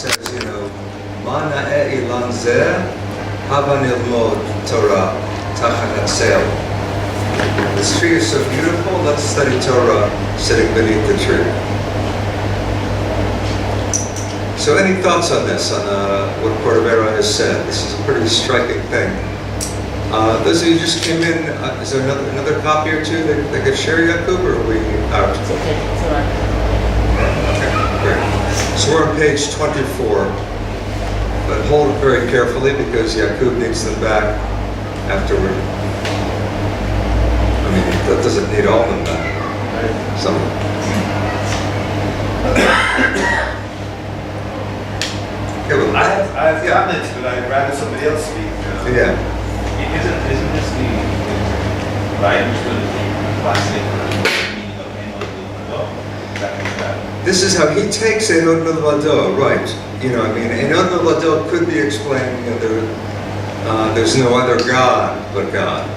says, Mana ilan zeh haba nilmod Torah tachat hatzel. This tree is so beautiful, let's study Torah sitting beneath the tree. So any thoughts on this, on what Cordovero has said? This is a pretty striking thing. Those of you who just came in, is there another copy or two that could share, Yakub, or are we out? It's okay, it's all right. Okay, great. So we're on page 24, but hold it very carefully because Yakub needs them back afterward. I mean, that doesn't need all of them back. Some. Okay, well, I have comments, but I'd rather somebody else speak. Yeah. Isn't this the right understood as the classic meaning of Enod? This is how he takes Enod Milvado, right? Enod Milvado could be explained, there's no other God but God.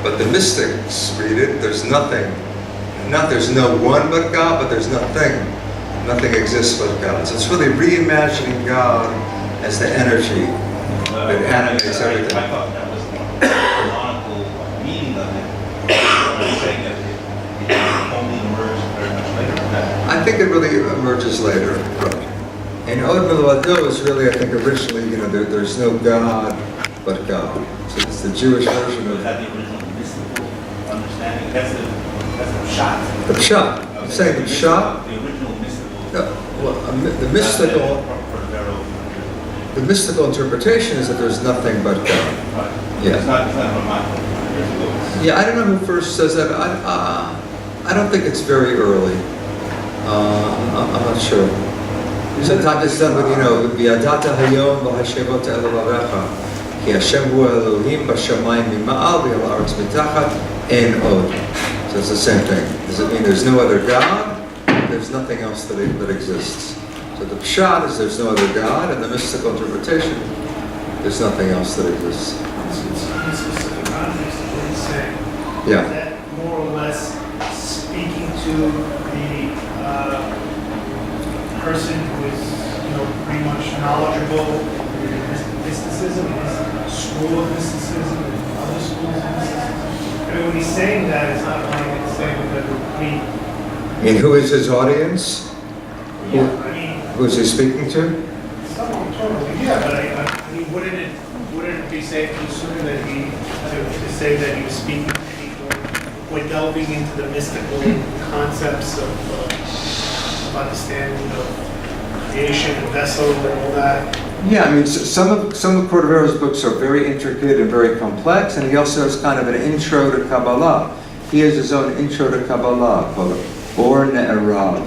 But the mystics read it, there's nothing. There's no one but God, but there's nothing. Nothing exists but God. So it's really reimagining God as the energy that animates everything. I thought that was the canonical meaning of it. I'm saying that it only emerged very much later than that. I think it really emerges later. Right. And Od Milvado is really, I think, originally, there's no God but God. So it's the Jewish version of. Was that the original mystical understanding? That's the pshat. The pshat. I'm saying the pshat. The original mystical. No, well, the mystical interpretation is that there's nothing but God. Right. Yeah. It's not remarkable. Yeah, I don't know who first says that. I don't think it's very early. I'm not sure. Sometimes it's done with, V'yadata hayom v'hashevot elavavecha ki Hashem hu Elohim b'shamayim mima'al v'yal ha'aretz mitachat en od. So it's the same thing. Does it mean there's no other God? There's nothing else that exists. So the pshat is there's no other God, and the mystical interpretation, there's nothing else that exists. In specific context of what he's saying, Yeah. that more or less speaking to the person who is, pretty much knowledgeable in mysticism, his school of mysticism, and other schools of mysticism. I mean, when he's saying that, it's not like it's saying that we. And who is his audience? Yeah, I mean. Who is he speaking to? Someone totally, yeah, but I mean, wouldn't it be safe to assume that to say that he was speaking to people when delving into the mystical concepts of understanding of creation and vessel and all that? Yeah, I mean, some of Cordovero's books are very intricate and very complex, and he also has kind of an intro to Kabbalah. He has his own intro to Kabbalah called Or Ne'erav,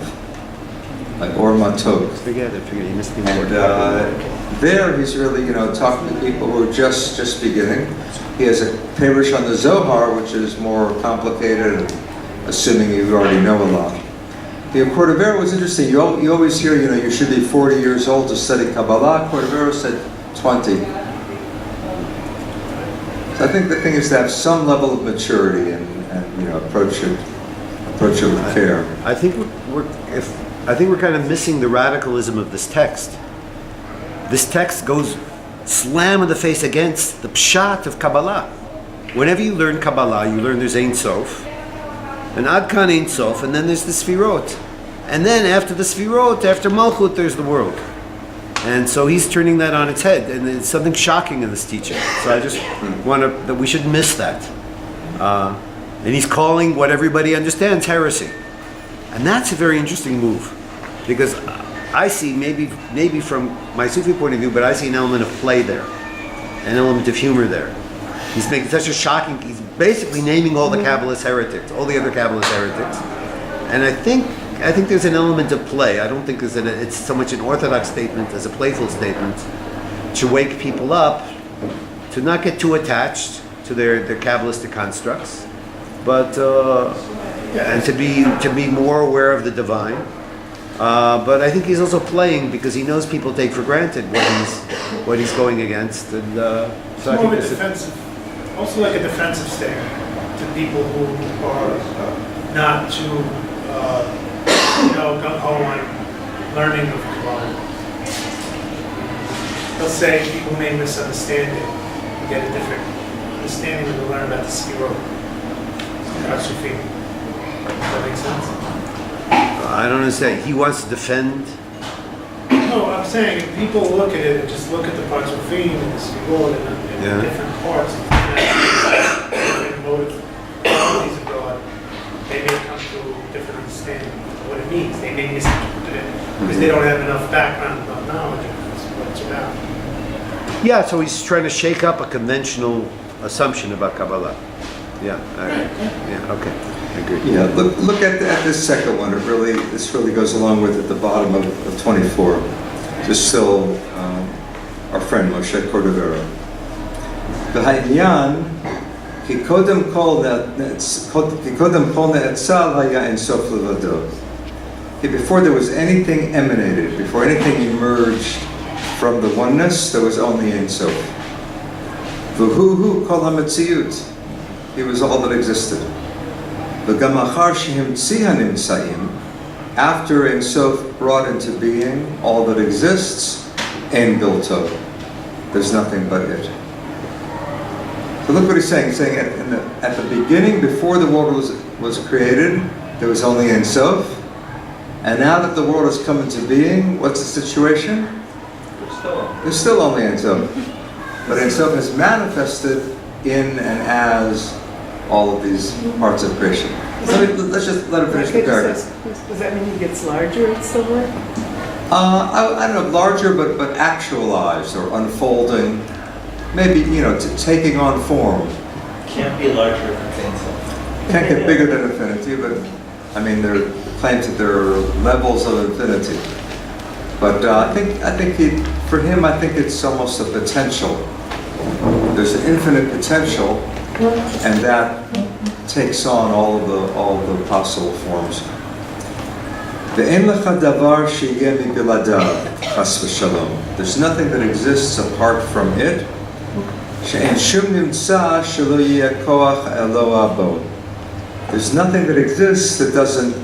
like Or Matot. Forget it, you missed the And there he's really, talking to people who are just beginning. He has a parish on the Zohar, which is more complicated, assuming you already know a lot. The Cordovero was interesting. You always hear, you should be 40 years old to study Kabbalah. Cordovero said 20. So I think the thing is to have some level of maturity and approach it with care. I think we're kind of missing the radicalism of this text. This text goes slam in the face against the pshat of Kabbalah. Whenever you learn Kabbalah, you learn there's Ein Sof, and Ad Kan Ein Sof, and then there's the Sfirot. And then after the Sfirot, after Malchut, there's the world. And so he's turning that on its head, and it's something shocking in this teaching. So I just want that we should miss that. And he's calling what everybody understands heresy. And that's a very interesting move, because I see, maybe from my Sufi point of view, but I see an element of play there, an element of humor there. He's making such a shocking, he's basically naming all the Kabbalist heretics, all the other Kabbalist heretics. And I think there's an element of play. I don't think it's so much an orthodox statement as a playful statement to wake people up, to not get too attached to their Kabbalistic constructs, but and to be more aware of the divine. But I think he's also playing because he knows people take for granted what he's going against, and so I think also like a defensive statement to people who are not too gung ho on learning of Kabbalah. they'll say people may misunderstand it, and get a different understanding when they learn about the Sefirot. Parzufim. Does that make sense? I don't understand. He wants to defend. No, I'm saying if people look at it and just look at the Parzufim and the Sefirot and Yeah. the different parts, different motive qualities of God, they may come to a different understanding of what it means. They may misinterpret it because they don't have enough background about knowledge of what it's about. Yeah, so he's trying to shake up a conventional assumption about Kabbalah. Yeah, okay, I agree. Yeah, look at this second one. This really goes along with at the bottom of 24. Just still our friend Moshe Cordovero. V'ha'inyan ki kodem kol ne'etzal haya en sof levado. Before there was anything emanated, before anything emerged from the oneness, there was only Ein Sof. V'hu kol ha'metziyut. He was all that existed. V'gam achar shehimtzi hanimtzaim. After Ein Sof brought into being all that exists, Ein Bilto. There's nothing but it. So look what he's saying. He's saying at the beginning, before the world was created, there was only Ein Sof. And now that the world has come into being, what's the situation? There's still only Ein Sof. But Ein Sof is manifested in and as all of these parts of creation. Let's just let him finish the paragraph. Does that mean he gets larger in some way? I don't know, larger, but actualized or unfolding. Maybe, taking on form. Can't be larger than Ein Sof. Can't get bigger than infinity, but I mean, there are claims that there are levels of infinity. But I think for him, I think it's almost a potential. There's an infinite potential, and that takes on all of the possible forms. Ve'en lecha davar sheyeh mibiladav, chas v'shalom. There's nothing that exists apart from it. She'en shum nimtza shelo yeh koach eloah bo. There's nothing that exists that doesn't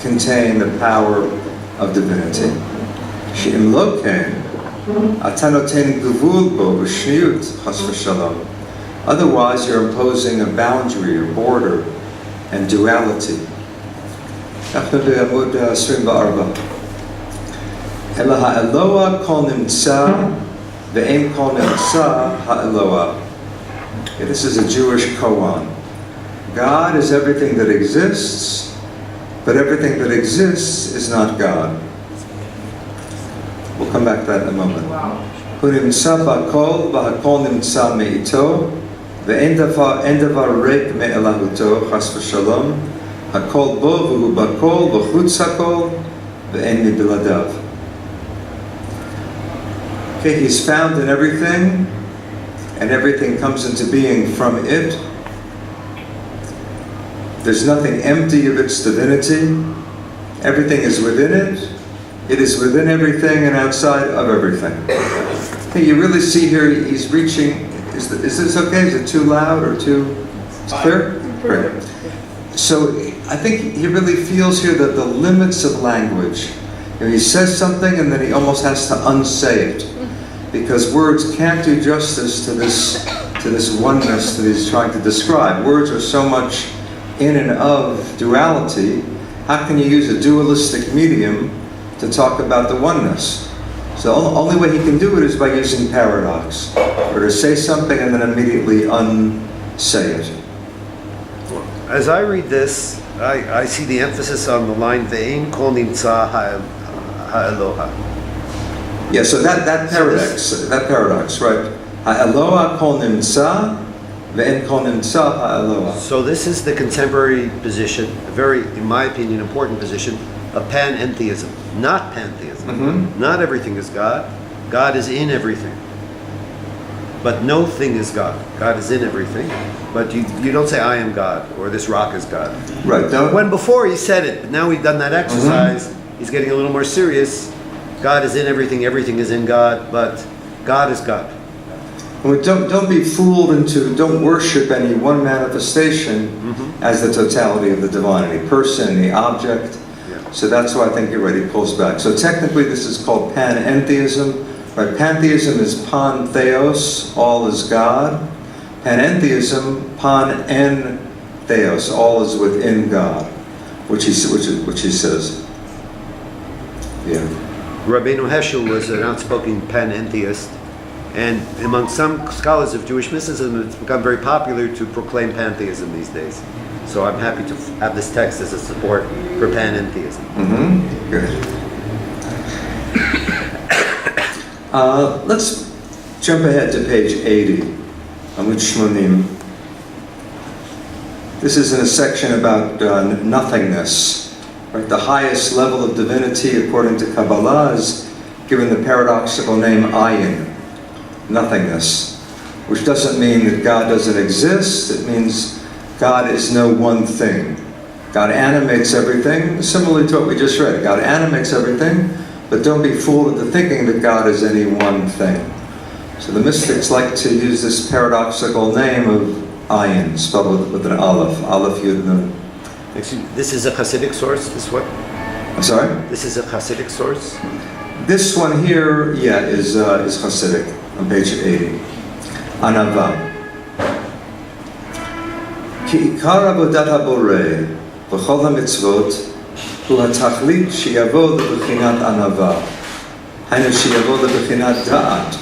contain the power of divinity. She'im lo ken, ata noten gevul bo b'shniyut, chas v'shalom. Otherwise, you're imposing a boundary or border and duality. אנחנו בעמוד 24. אלא האלוה כל נמצא ואין כל נמצא האלוה. This is a Jewish koan. God is everything that exists, but everything that exists is not God. We'll come back to that in a moment. הוא נמצא בכל והכל נמצא מאיתו ואין דבר ריק מאלוהותו, חס ושלום. הכל בו והוא בכל וחוץ הכל ואין מבלעדיו. Okay, he's found in everything, and everything comes into being from it. There's nothing empty of its divinity. Everything is within it. It is within everything and outside of everything. Okay, you really see here he's reaching. Is this okay? Is it too loud or too clear? Great. So I think he really feels here that the limits of language. He says something and then he almost has to unsay it, because words can't do justice to this oneness that he's trying to describe. Words are so much in and of duality. How can you use a dualistic medium to talk about the oneness? So the only way he can do it is by using paradox, or to say something and then immediately unsay it. As I read this, I see the emphasis on the line "Ve'en kol nimtza ha'eloha." Yeah, so that paradox, right? Ha'eloha kol nimtza, ve'en kol nimtza ha'eloha. So this is the contemporary position, a very, in my opinion, important position of panentheism, not pantheism. Mm-hmm. Not everything is God. God is in everything. But no thing is God. God is in everything. But you don't say, I am God, or this rock is God. Right. When before he said it, but now we've done that exercise, he's getting a little more serious. God is in everything, everything is in God, but God is God. Well, don't be fooled into, don't worship any one manifestation as the totality of the divine, any person, any object. Yeah. So that's why I think you're right, he pulls back. So technically this is called panentheism, Right? Pantheism is pan-theos, all is God. Panentheism, pan-en-theos, all is within God, which he says. Yeah. Rabbeinu Heschel was an outspoken panentheist, and among some scholars of Jewish mysticism, it's become very popular to proclaim pantheism these days. So I'm happy to have this text as a support for panentheism. Mm-hmm. Good. Let's jump ahead to page 80, Amud Shmonim. This is in a section about nothingness. Right? The highest level of divinity, according to Kabbalah, is given the paradoxical name Ayin, nothingness, which doesn't mean that God doesn't exist. It means God is no one thing. God animates everything, similarly to what we just read. God animates everything, but don't be fooled into thinking that God is any one thing. So the mystics like to use this paradoxical name of Ayin, spelled with an Aleph, Aleph Yud Nun. Excuse me, this is a Hasidic source, this what? I'm sorry? This is a Hasidic source? This one here, yeah, is Hasidic, on page 80. Anava. Ki ikar avodat haboreh v'chol hamitzvot hu hatachlit sheyavod lebechinat anava. Hainu sheyavod lebechinat da'at.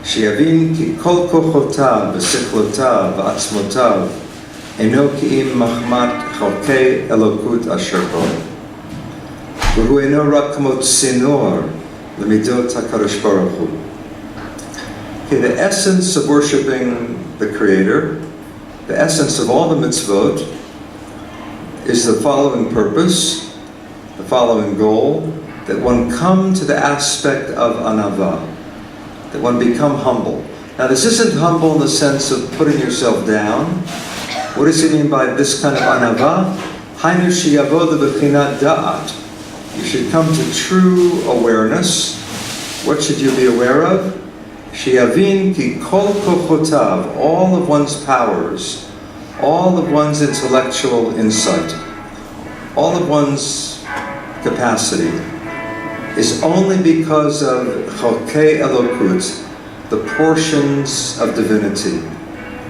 Sheyavin ki kol kochotav v'sichlotav v'atzmotav eno ki'im machmat chalkei elokut asher bo. V'hu eno rak kamot sinor lemidot HaKadosh Baruch Hu. Okay, the essence of worshiping the Creator, the essence of all the mitzvot, is the following purpose, the following goal, that one come to the aspect of anava, that one become humble. Now this isn't humble in the sense of putting yourself down. What does he mean by this kind of anava? Hainu sheyavod lebechinat da'at. You should come to true awareness. What should you be aware of? Sheyavin ki kol kochotav, all of one's powers, all of one's intellectual insight, all of one's capacity is only because of chalkei elokut, the portions of divinity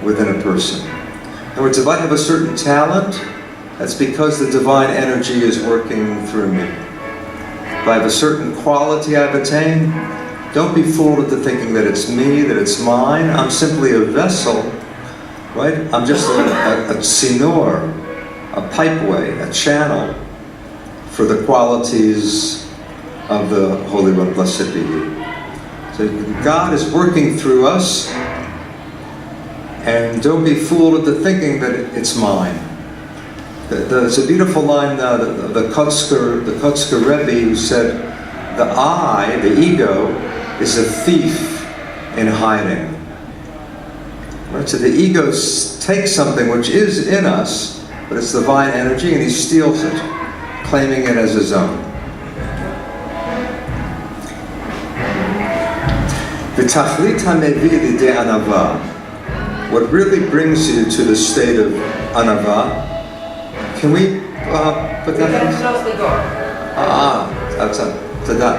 within a person. In other words, if I have a certain talent, that's because the divine energy is working through me. If I have a certain quality I've attained, don't be fooled into thinking that it's me, that it's mine. I'm simply a vessel, right? I'm just a sinor, a pipeway, a channel for the qualities of the Holy One, blessed be He. So God is working through us, and don't be fooled into thinking that it's mine. There's a beautiful line, the Kotzker Rebbe, who said, the I, the ego, is a thief in hiding. Right? So the ego takes something which is in us, but it's divine energy, and he steals it, claiming it as his own. V'tachlit hamevi lidei anava. What really brings you to the state of anava? Can we put that in? Close the door. Outside. Tada.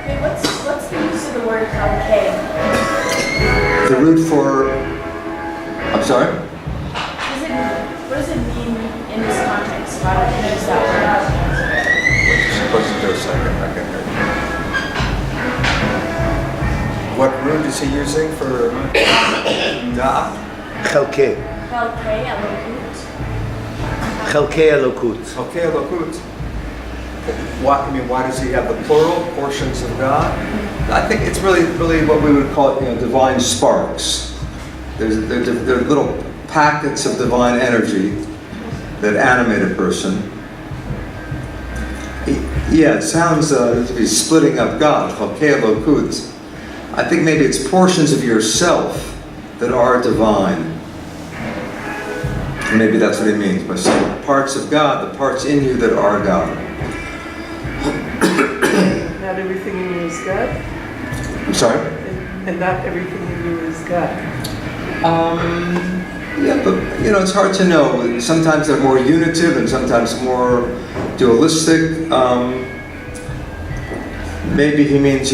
Wait, what's the use of the word chalkei? The root for, I'm sorry? What does it mean in this context? Why would you use that Supposed to do a second, I can hear you. What root is he using for da? Chalkei. word? Chalkei elokut. Chalkei elokut. Okay, Elokut. Why does he have the plural portions of God? I think it's really what we would call divine sparks. They're little packets of divine energy that animate a person. Yeah, it sounds to be splitting up God. Chalkei Elokut. I think maybe it's portions of yourself that are divine. Maybe that's what he means by saying parts of God, the parts in you that are God. Not everything in you is God, I'm sorry? and not everything in you is God. Yeah, but it's hard to know. Sometimes they're more unitive and sometimes more dualistic. Maybe he means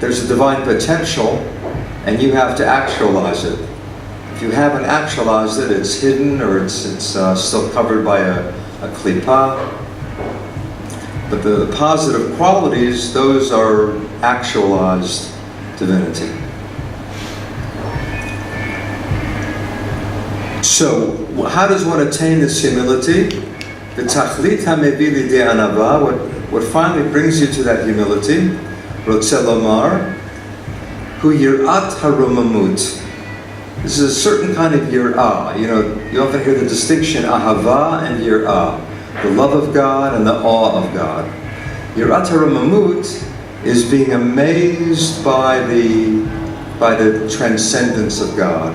there's a divine potential, and you have to actualize it. If you haven't actualized it, it's hidden or it's still covered by a klipa. But the positive qualities, those are actualized divinity. So, how does one attain this humility? The tachlit hamevi lidei anava, what finally brings you to that humility, rotzeh lomar, hu yirat haromamut. This is a certain kind of yirah. You know, you often hear the distinction ahava and yirah, the love of God and the awe of God. Yirat haromamut is being amazed by the transcendence of God,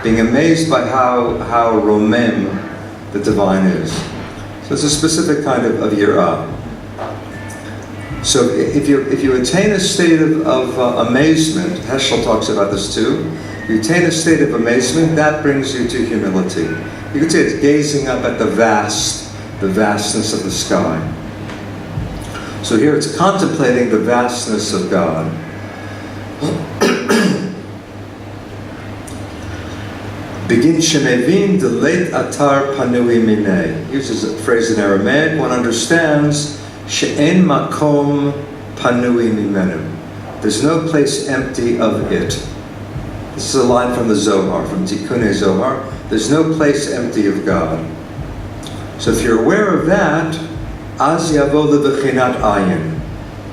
being amazed by how romem the divine is. So it's a specific kind of yirah. So if you attain a state of amazement, Heschel talks about this too. You attain a state of amazement, that brings you to humility. You could say it's gazing up at the vastness of the sky. So here it's contemplating the vastness of God. Begin shemevin deleit atar panui minei. Uses a phrase in Aramaic. One understands she'en makom panui mimenu. There's no place empty of it. This is a line from the Zohar, from Tikkunei Zohar. There's no place empty of God. So if you're aware of that, az yavo lebechinat ayin,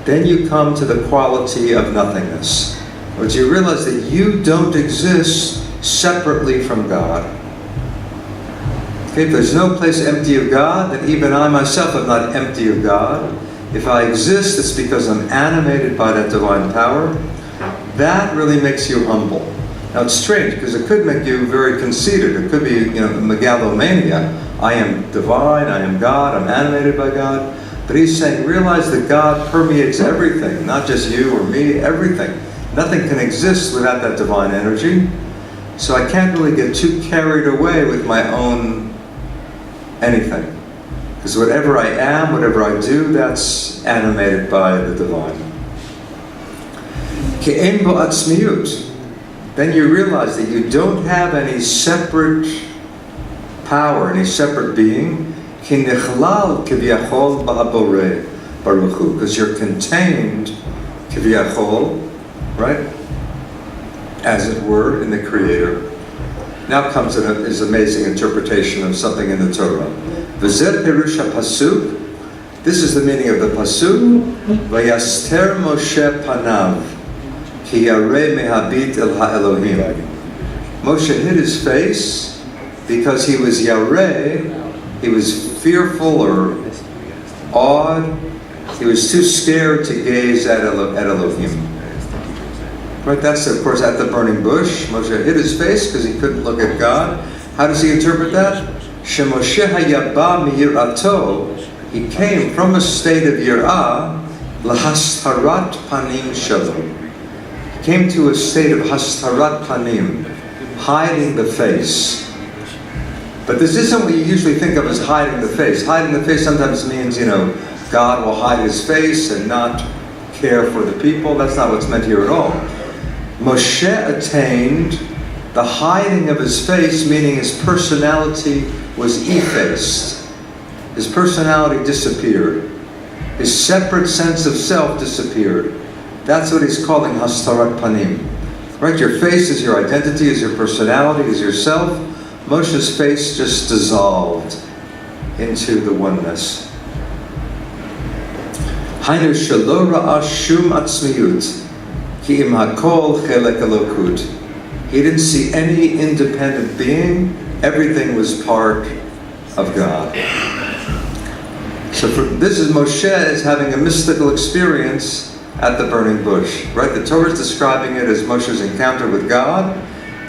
then you come to the quality of nothingness. But you realize that you don't exist separately from God. Okay, if there's no place empty of God, then even I myself am not empty of God. If I exist, it's because I'm animated by that divine power. That really makes you humble. Now it's strange because it could make you very conceited. It could be, megalomania. I am divine, I am God, I'm animated by God. But he's saying, realize that God permeates everything, not just you or me, everything. Nothing can exist without that divine energy. So I can't really get too carried away with my own anything. Because whatever I am, whatever I do, that's animated by the divine. Ke'en bo atzmiyut. Then you realize that you don't have any separate power, any separate being. Ki nechlal kiviyachol ba'aborei baruch hu. Because you're contained, kiviyachol, right? As it were, in the Creator. Now comes his amazing interpretation of something in the Torah. V'zeh pirush pasuk. This is the meaning of the pasuk. Vayaster Moshe panav ki yareh mehabit el ha'elohim. Moshe hid his face because he was yareh. He was fearful or awed. He was too scared to gaze at Elohim. Right, that's of course at the burning bush. Moshe hid his face because he couldn't look at God. How does he interpret that? Shemoshe hayaba miyirato. He came from a state of yirah lahastarat panim shalom. He came to a state of hastarat panim, hiding the face. But this isn't what you usually think of as hiding the face. Hiding the face sometimes means, God will hide his face and not care for the people. That's not what's meant here at all. Moshe attained the hiding of his face, meaning his personality was effaced. His personality disappeared. His separate sense of self disappeared. That's what he's calling hastarat panim. Right? Your face is your identity, is your personality, is yourself. Moshe's face just dissolved into the oneness. Hainu shelo ra'a shum atzmiyut. He didn't see any independent being. Everything was part of God. So this is Moshe is having a mystical experience at the burning bush. Right? The Torah is describing it as Moshe's encounter with God.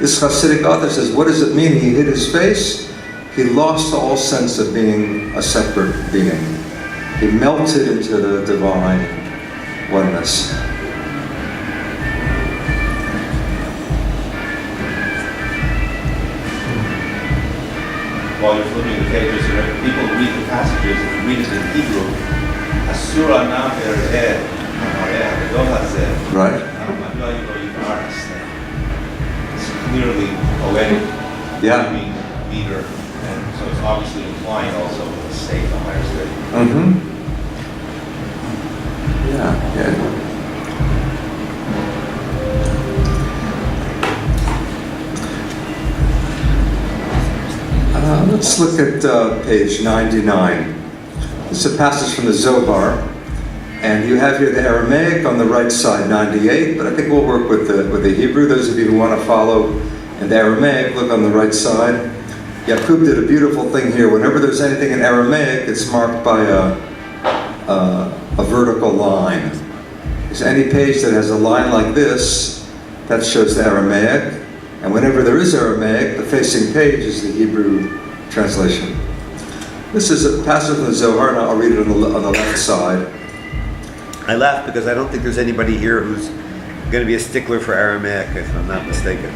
This Hasidic author says, what does it mean? He hid his face. He lost all sense of being a separate being. He melted into the divine oneness. While you're flipping the pages, people read the passages, if you read it in Hebrew, Asura nam ereh, Right. Mm-hmm. Yeah. Let's look at page 99. This is a passage from the Zohar, and you have here the Aramaic on the right side, 98, but I think we'll work with the Hebrew. Those of you who want to follow in the Aramaic, look on the right side. Yaqub did a beautiful thing here. Whenever there's anything in Aramaic, it's marked by a vertical line. So any page that has a line like this, that shows the Aramaic. And whenever there is Aramaic, the facing page is the Hebrew translation. This is a passage from the Zohar, and I'll read it on the left side. I laugh because I don't think there's anybody here who's going to be a stickler for Aramaic, if I'm not mistaken.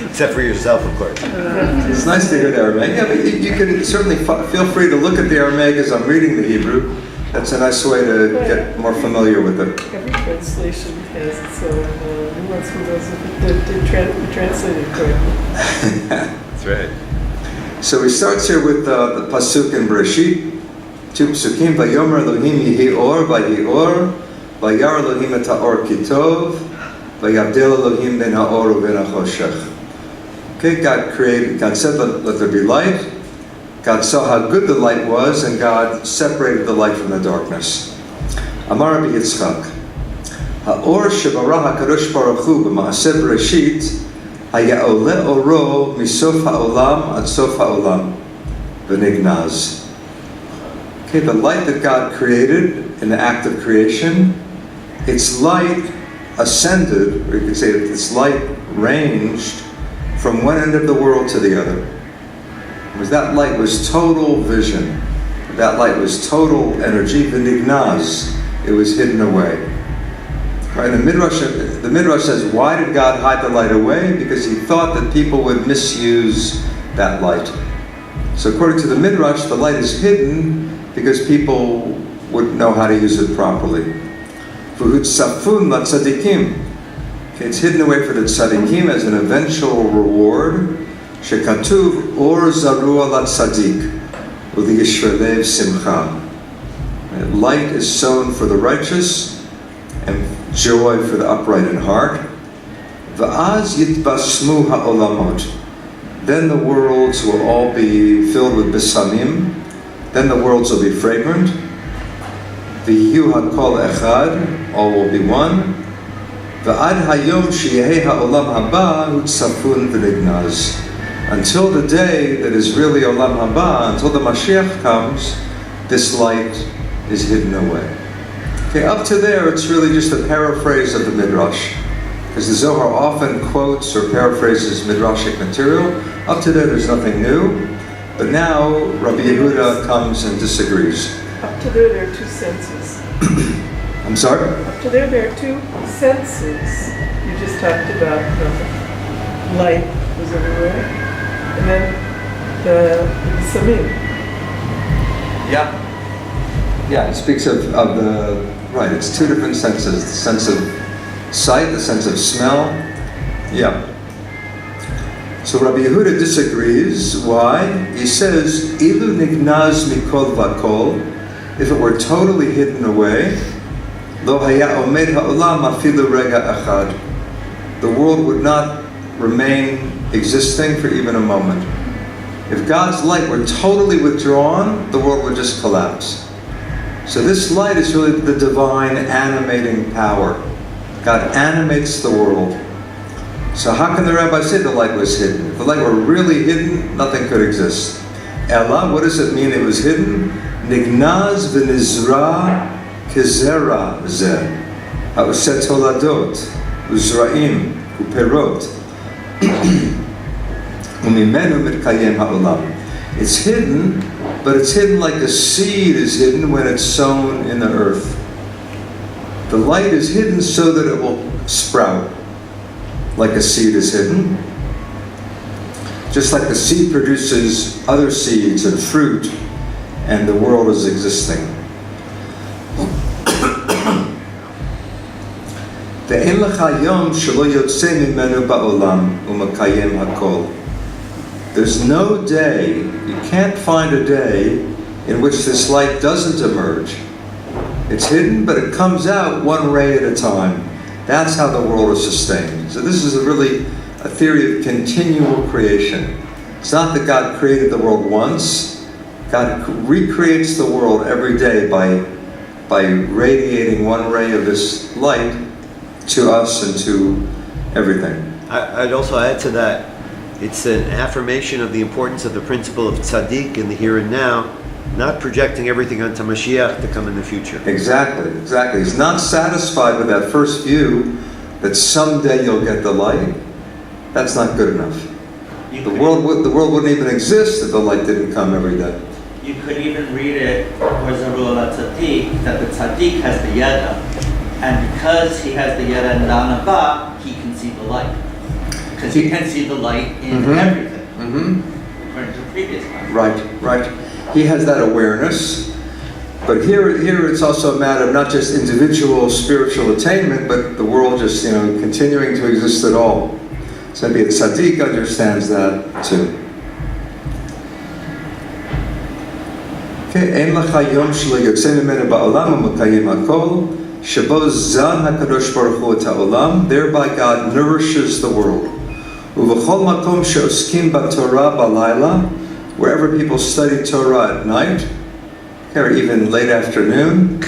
Except for yourself, of course. It's nice to hear the Aramaic. Yeah, but you can certainly feel free to look at the Aramaic as I'm reading the Hebrew. That's a nice way to get more familiar with it. Every translation has its own nuance for those that translated correctly. That's right. So he starts here with the pasuk in Bereshit. Two pasukim, Vayomer Elohim Yehi Or, Vayi Or, Vayar Elohim et ha'or ki tov, Vayabdel Elohim ben ha'or u'ben ha'choshech. Okay, God said, let there be light. God saw how good the light was, and God separated the light from the darkness. Amar Rabbi Yitzchak, Ha'or shebara HaKadosh Baruch Hu b'ma'aseh Bereshit, haya ole oro misof ha'olam ad sof ha'olam, v'nignaz. Okay, the light that God created in the act of creation, its light ascended, or you could say that its light ranged from one end of the world to the other. Because that light was total vision. That light was total energy, v'nignaz. It was hidden away. Right? The Midrash says, why did God hide the light away? Because he thought that people would misuse that light. So according to the Midrash, the light is hidden because people would know how to use it properly. V'hu tzafun latzadikim. Okay, it's hidden away for the tzadikim as an eventual reward. Shekatuv or zarua latzadik, u'liyishvelev simcha. Light is sown for the righteous, and joy for the upright in heart. Va'az yitbasmu ha'olamot. Then the worlds will all be filled with bisamim. Then the worlds will be fragrant. V'yu ha'kol echad. All will be one. Va'ad hayom sheyehe ha'olam haba hu tzafun v'nignaz. Until the day that is really Olam Haba, until the Mashiach comes, this light is hidden away. Okay, up to there, it's really just a paraphrase of the Midrash. Because the Zohar often quotes or paraphrases Midrashic material. Up to there, there's nothing new. But now, Rabbi Yehuda comes and disagrees. Up to there are two senses. I'm sorry? Up to there are two senses. You just talked about the light was everywhere. And then the Samim. Yeah, it speaks of the, right, it's two different senses. The sense of sight, the sense of smell. Yeah. So Rabbi Yehuda disagrees. Why? He says, Ilu nignaz mikol vakol, if it were totally hidden away, lo haya omed ha'olam afilu rega echad, the world would not remain existing for even a moment. If God's light were totally withdrawn, the world would just collapse. So this light is really the divine animating power. God animates the world. So how can the rabbi say the light was hidden? If the light were really hidden, nothing could exist. Ella, what does it mean it was hidden? Nignaz v'nizra kezera zeh. Ha'uset toladot, uzraim, uperot. It's hidden, but it's hidden like a seed is hidden when it's sown in the earth. The light is hidden so that it will sprout, like a seed is hidden. Just like the seed produces other seeds and fruit, and the world is existing. There's no day, you can't find a day in which this light doesn't emerge. It's hidden, but it comes out one ray at a time. That's how the world is sustained. So this is really a theory of continual creation. It's not that God created the world once. God recreates the world every day by radiating one ray of this light to us and to everything. I'd also add to that, it's an affirmation of the importance of the principle of tzaddik in the here and now, not projecting everything onto Mashiach to come in the future. Exactly. He's not satisfied with that first view that someday you'll get the light. That's not good enough. The world wouldn't even exist if the light didn't come every day. You could even read it, or Zarul al-Tzaddik, that the Tzaddik has the Yada. And because he has the Yada and Danaba, he can see the light. Because he can see the light in everything. According to the previous one. Right. He has that awareness. But here it's also a matter of not just individual spiritual attainment, but the world just, continuing to exist at all. So maybe a tzaddik understands that too. אין לך יום שלא יוצא ממנו בעולם ומקיים הכל, שבו זן הקדוש ברוך הוא את העולם, thereby God nourishes the world. ובכל מקום שעוסקים בתורה בלילה, wherever people study Torah at night, or even late afternoon,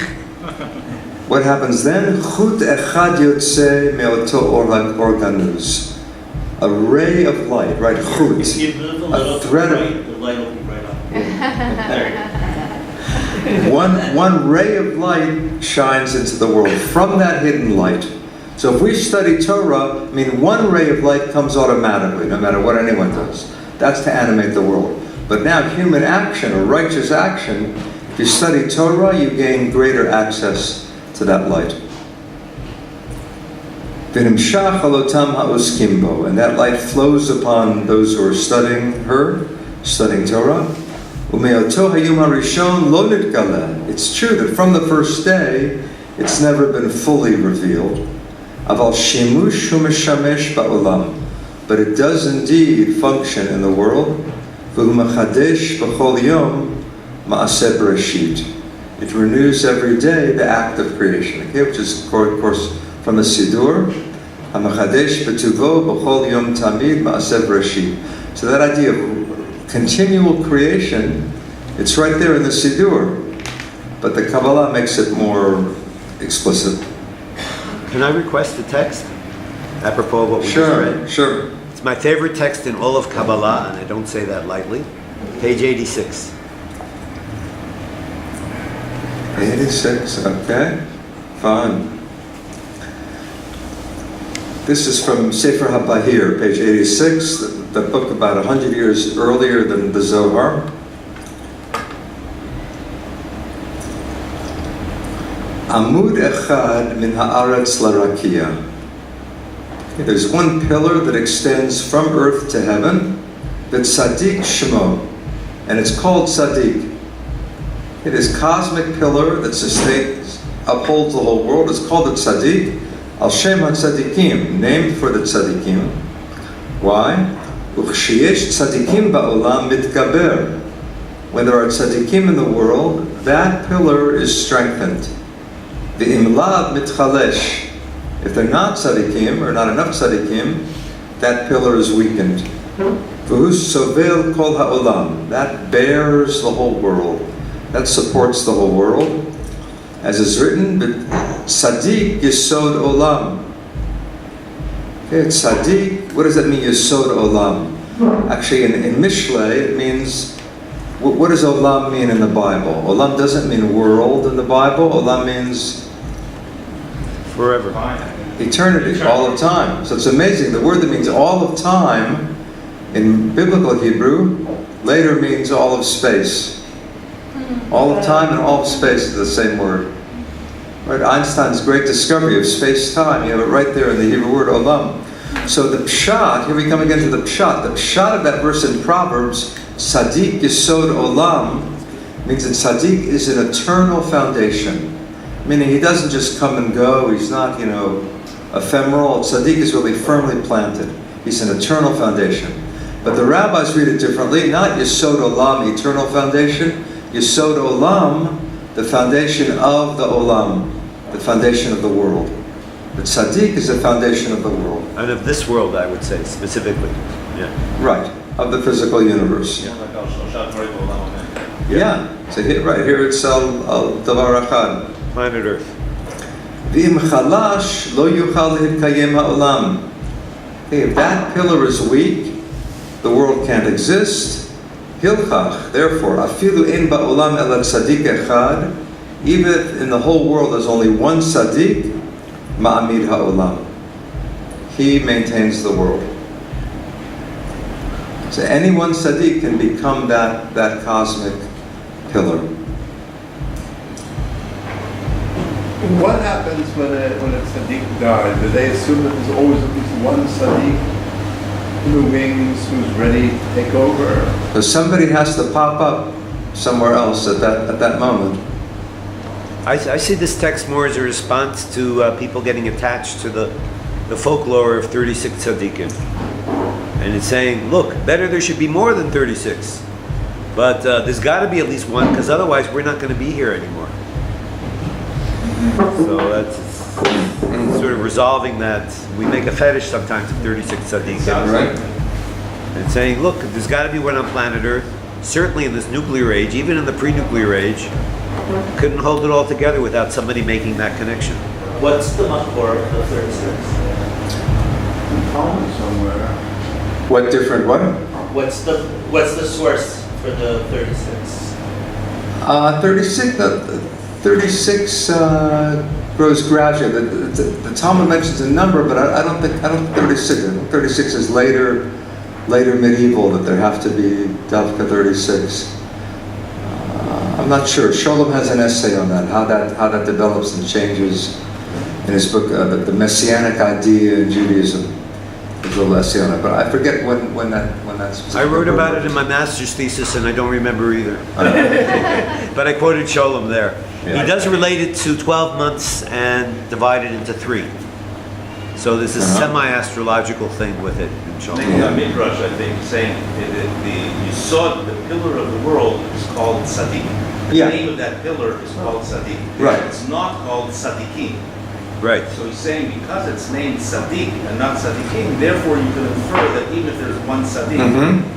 what happens then? חוט אחד יוצא מאותו אור גנוז. A ray of light, right? Chut. If you move a little to the thread of right, the light will be right on. There you go. one ray of light shines into the world from that hidden light. So if we study Torah, one ray of light comes automatically, no matter what anyone does. That's to animate the world. But now human action or righteous action, if you study Torah, you gain greater access to that light. ונמשך על אותם העוסקים בו, and that light flows upon those who are studying Torah. ומאותו היום הראשון לא נתגלה. It's true that from the first day, it's never been fully revealed. אבל שימוש הוא משמש בעולם. But it does indeed function in the world. והוא מחדש בכל יום מעשה בראשית. It renews every day the act of creation, which is, of course, from the Siddur, HaMachadesh B'tuvo B'chol Yom Tamid Ma'aseh Bereshit. So that idea of continual creation, it's right there in the Siddur, but the Kabbalah makes it more explicit. Can I request a text apropos of what we just read? Sure. It's my favorite text in all of Kabbalah, and I don't say that lightly. Page 86. 86, okay, fine. This is from Sefer HaBahir, page 86, the book about 100 years earlier than the Zohar. Amud echad min haaretz larakia. There's one pillar that extends from earth to heaven, that's Tzaddik Shemo, and it's called Tzaddik. It is cosmic pillar that sustains, upholds the whole world. It's called the Tzaddik, Al Shem HaTzaddikim, named for the Tzaddikim. Why? U'chsheyesh Tzaddikim ba'olam mitgaber. When there are Tzaddikim in the world, that pillar is strengthened. Ve'im lav mitchalesh. If they're not Tzaddikim, or not enough Tzaddikim, that pillar is weakened. V'hu sovel kol ha'olam. That bears the whole world. That supports the whole world. As is written, Tzaddik Yesod Olam. Okay, Tzaddik, what does that mean, Yesod Olam? Actually, in Mishlei, it means, what does Olam mean in the Bible? Olam doesn't mean world in the Bible. Olam means Forever. eternity, all of time. So it's amazing. The word that means all of time, in biblical Hebrew, later means all of space. All of time and all of space is the same word. Right? Einstein's great discovery of space-time, you have it right there in the Hebrew word olam. So the pshat, here we come again to the pshat. The pshat of that verse in Proverbs, Tzaddik Yesod Olam, means that Tzaddik is an eternal foundation. Meaning he doesn't just come and go, he's not, ephemeral. Tzaddik is really firmly planted. He's an eternal foundation. But the rabbis read it differently, not Yesod Olam, eternal foundation, Yesod Olam, the foundation of the Olam, the foundation of the world. The tzaddik is the foundation of the world. And of this world, I would say, specifically. Yeah. Right, of the physical universe. Yeah, so right here it's al-davar achad. Planet Earth. V'im chalash lo yuchal hitkayem ha'olam. Okay, if that pillar is weak, the world can't exist. Hilchach, therefore, afilu ein ba'olam ela tzaddik echad. Even if in the whole world there's only one tzaddik, ma'amid ha'olam. He maintains the world. So any one tzaddik can become that cosmic pillar. What happens when a tzaddik dies? Do they assume that there's always at least one tzaddik in the wings who's ready to take over? So somebody has to pop up somewhere else at that moment. I see this text more as a response to people getting attached to the folklore of 36 tzaddikim. And it's saying, look, better there should be more than 36. But there's got to be at least one, because otherwise we're not going to be here anymore. So that's sort of resolving that. We make a fetish sometimes of 36 tzaddikim. Right. And saying, look, there's got to be one on planet Earth. Certainly in this nuclear age, even in the pre-nuclear age, couldn't hold it all together without somebody making that connection. What's the makor of the 36? Talmud somewhere. What different what? What's the source for the 36? 36 grows gradually. The Talmud mentions a number, but I don't think 36. I think 36 is later medieval, that there have to be Davka 36. I'm not sure. Sholem has an essay on that, how that develops and changes in his book, the Messianic Idea in Judaism. There's a little essay on it, but I forget when that's. I wrote about it in my master's thesis, and I don't remember either. But I quoted Sholem there. Yeah. He does relate it to 12 months and divide it into 3. So there's a semi-astrological thing with it in Maybe Sholem. a midrash, I think, saying the Yisod, the pillar of the world, is called Tzaddik. The Yeah. name of that pillar is called Tzaddik. Right. It's not called Tzaddikim. Right. So he's saying because it's named Tzaddik and not Tzaddikim, therefore you can infer that even if there's one Tzaddik,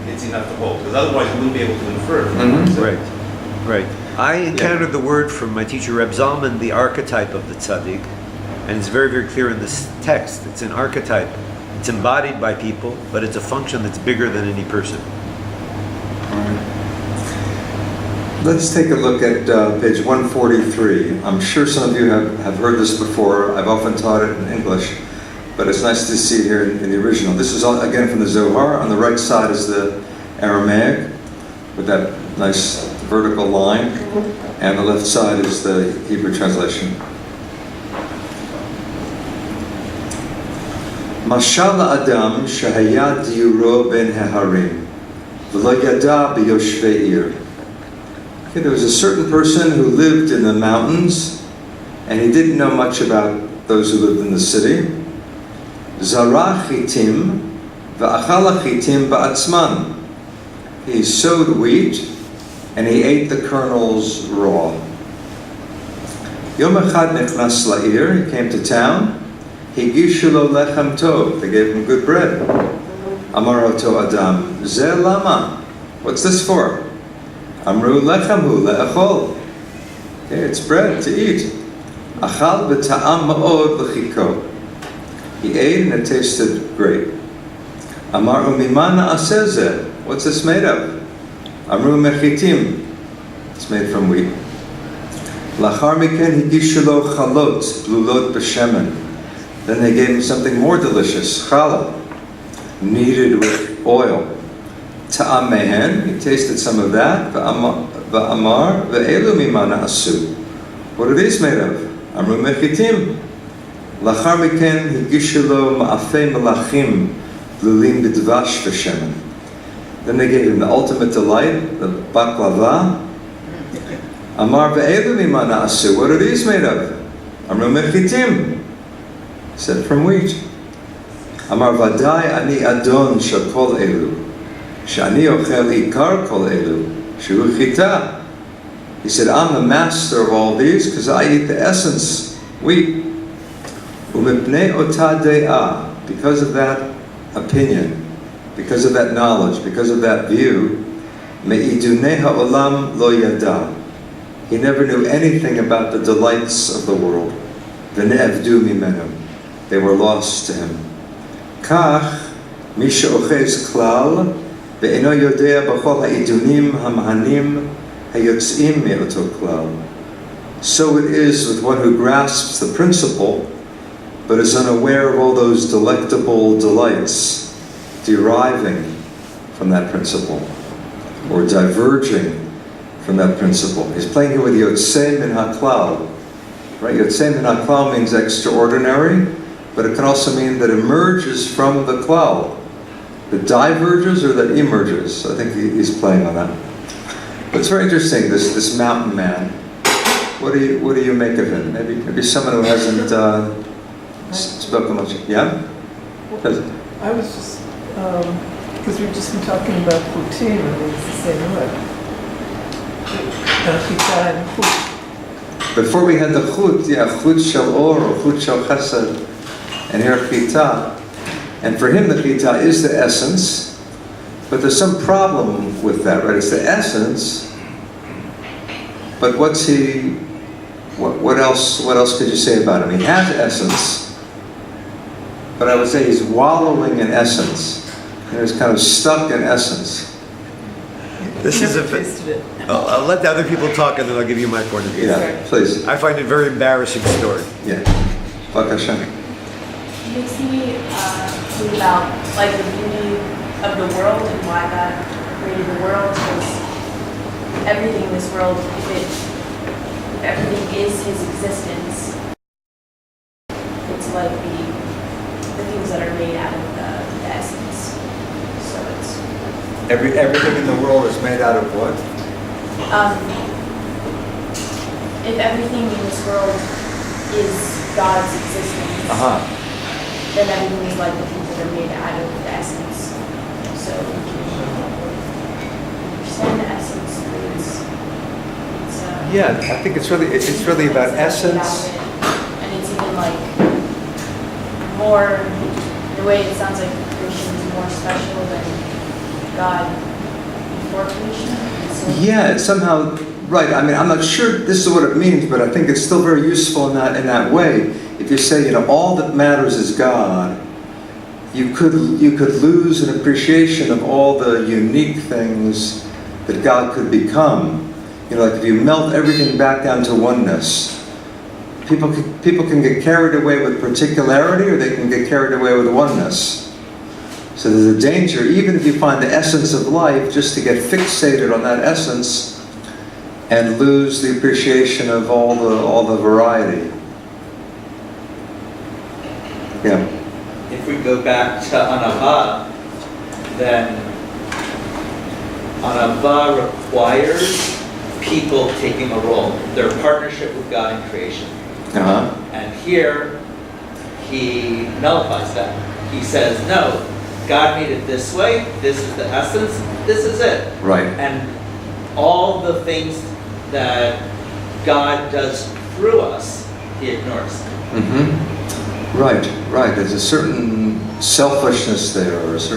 it's enough to hold. Because otherwise you wouldn't be able to infer it. from one Tzaddik. Right. I encountered the word from my teacher Reb Zalman, the archetype of the tzaddik, and it's very, very clear in this text. It's an archetype. It's embodied by people, but it's a function that's bigger than any person. Let's take a look at page 143. I'm sure some of you have heard this before. I've often taught it in English, but it's nice to see it here in the original. This is all, again, from the Zohar. On the right side is the Aramaic, with that nice vertical line, and the left side is the Hebrew translation. Mashal Adam shehaya diuro ben haharim, v'lo yada b'yoshvei ir. Okay, there was a certain person who lived in the mountains, and he didn't know much about those who lived in the city. Zara chitim v'achala chitim ba'atzman. He sowed wheat, and he ate the kernels raw. Yom echad nechnas la'ir, he came to town. Higishu lo lechem tov, they gave him good bread. Amar oto adam, ze lama, what's this for? Amru lechem hu le'echol. Okay, it's bread to eat. Achal b'ta'am ma'od l'chiko. He ate and it tasted great. Amar u'mima na'aseh zeh, what's this made of? Amru mechitim, it's made from wheat. Lachar miken higishu lo chalot, blulot b'shemen. Then they gave him something more delicious, challah, kneaded with oil. Ta'am mehen, he tasted some of that. Va'amar ve'elu mima na'asu. What are these made of? Amru mechitim. Lachar miken higishu lo ma'afei melachim, blulim b'dvash v'shemen. Then they gave him the ultimate delight, the baklava. Amar ve'elu mima na'asu. What are these made of? Amru mechitim. Said from wheat. Amar vadai ani adon shel kol elu. Shani ochel ikar kol elu. Shu chita. He said, I'm the master of all these because I eat the essence, wheat. Umipnei ota de'ah, because of that opinion, because of that knowledge, because of that view, me'idunei ha'olam lo yada. He never knew anything about the delights of the world. V'ne'evdu mimenu. They were lost to him. Kach, mi she'ochez klal, ve'eno yodea b'chol ha'idunim ha'mahanim hayotzim me'oto klal. So it is with one who grasps the principle, but is unaware of all those delectable delights deriving from that principle, or diverging from that principle. He's playing here with Yotzei min HaKlal. Right? Yotzei min HaKlal means extraordinary, but it can also mean that emerges from the klal. That diverges or that emerges. I think he's playing on that. But it's very interesting, this mountain man. What do you make of him? Maybe someone who hasn't spoken much. Yeah? I was just, because we've just been talking about Qatan, and it's the same word. Qatan and Qut. Before we had the Chut, Chut shel or Chut shel chesed, and here Chita. And for him the Chita is the essence, but there's some problem with that, right? It's the essence, but what else could you say about him? He has essence, but I would say he's wallowing in essence. He's kind of stuck in essence. This is Never tasted it. I'll let the other people talk and then I'll give you my point of view. Yeah, please. I find it a very embarrassing story. Yeah. Bakasha. It makes me think about like the beauty of the world and why God created the world, because everything in this world, if everything is His existence, it's like the things that are made out of the essence. So it's Everything in the world is made out of what? if everything in this world is God's existence, then everything is like the things that are made out of the essence. So understand the essence. Yeah, I think it's really about essence. And it's even like more, the way it sounds like creation is more special than God before creation. So Yeah, it's somehow right. I mean, I'm not sure this is what it means, but I think it's still very useful in that way. If you say, all that matters is God, you could lose an appreciation of all the unique things that God could become. Like if you melt everything back down to oneness, people can get carried away with particularity, or they can get carried away with oneness. So there's a danger, even if you find the essence of life, just to get fixated on that essence and lose the appreciation of all the variety. Yeah. If we go back to Anava, then Anava requires people taking a role, their partnership with God in creation. And here, he nullifies that. He says, no, God made it this way, this is the essence, this is it. Right. And all the things that God does through us, he ignores. Mm-hmm. Right. There's a certain selfishness there, or there's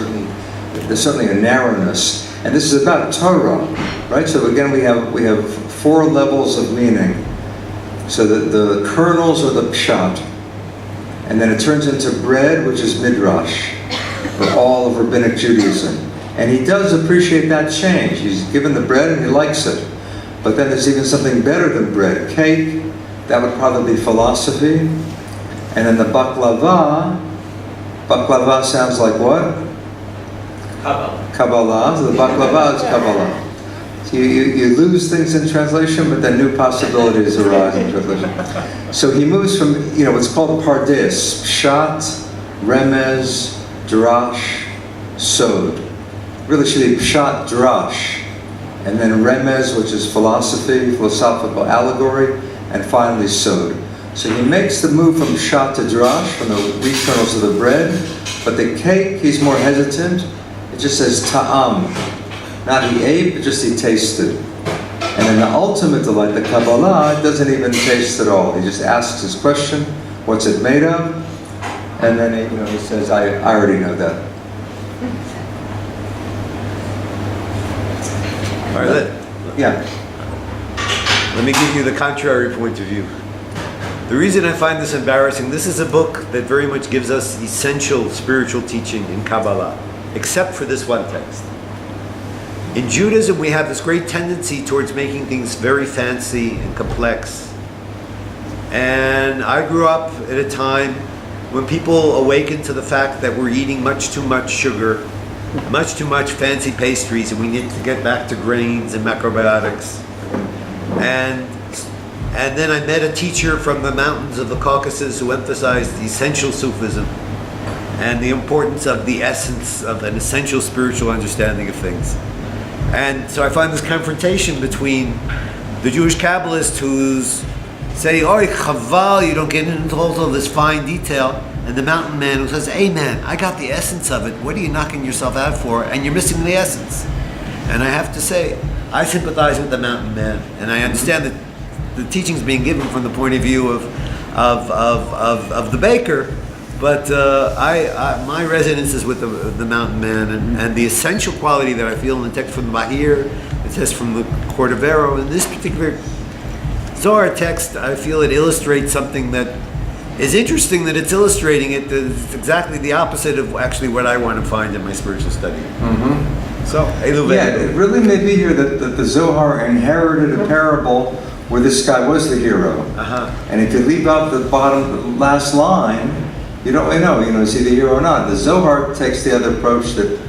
certainly a narrowness. And this is about Torah, right? So again, we have 4 levels of meaning. So the kernels are the pshat, and then it turns into bread, which is midrash, for all of rabbinic Judaism. And he does appreciate that change. He's given the bread and he likes it. But then there's even something better than bread, cake. That would probably be philosophy. And then the baklava sounds like what? Kabbalah. So the baklava is Kabbalah. So you lose things in translation, but then new possibilities arise in translation. So he moves from, what's called pardes, pshat, remez, drash, sod. Really should be pshat, drash, and then remez, which is philosophical allegory, and finally sod. So he makes the move from pshat to drash, from the wheat kernels to the bread, but the cake, he's more hesitant. It just says ta'am. Not he ate, but just he tasted. And in the ultimate delight, the Kabbalah, doesn't even taste at all. He just asks his question, what's it made of? And then he says, I already know that. All right, Yeah. let me give you the contrary point of view. The reason I find this embarrassing, this is a book that very much gives us essential spiritual teaching in Kabbalah, except for this one text. In Judaism, we have this great tendency towards making things very fancy and complex. And I grew up at a time when people awakened to the fact that we're eating much too much sugar, much too much fancy pastries, and we need to get back to grains and macrobiotics. And then I met a teacher from the mountains of the Caucasus who emphasized the essential Sufism and the importance of the essence of an essential spiritual understanding of things. And so I find this confrontation between the Jewish Kabbalist who's saying, "Oy, chaval, you don't get into all of this fine detail," and the mountain man who says, "Hey man, I got the essence of it. What are you knocking yourself out for? And you're missing the essence." And I have to say, I sympathize with the mountain man, and I understand that the teaching's being given from the point of view of the baker, but my resonance is with the mountain man, and the essential quality that I feel in the text from the Bahir, the text from the Cordovero, in this particular Zohar text, I feel it illustrates something that is interesting, that it's illustrating it. It's exactly the opposite of actually what I want to find in my spiritual study. So, Yeah, it really may be here that the Zohar inherited a parable where this guy was the hero. And if you leave out the last line, you don't really know, is he the hero or not. The Zohar takes the other approach that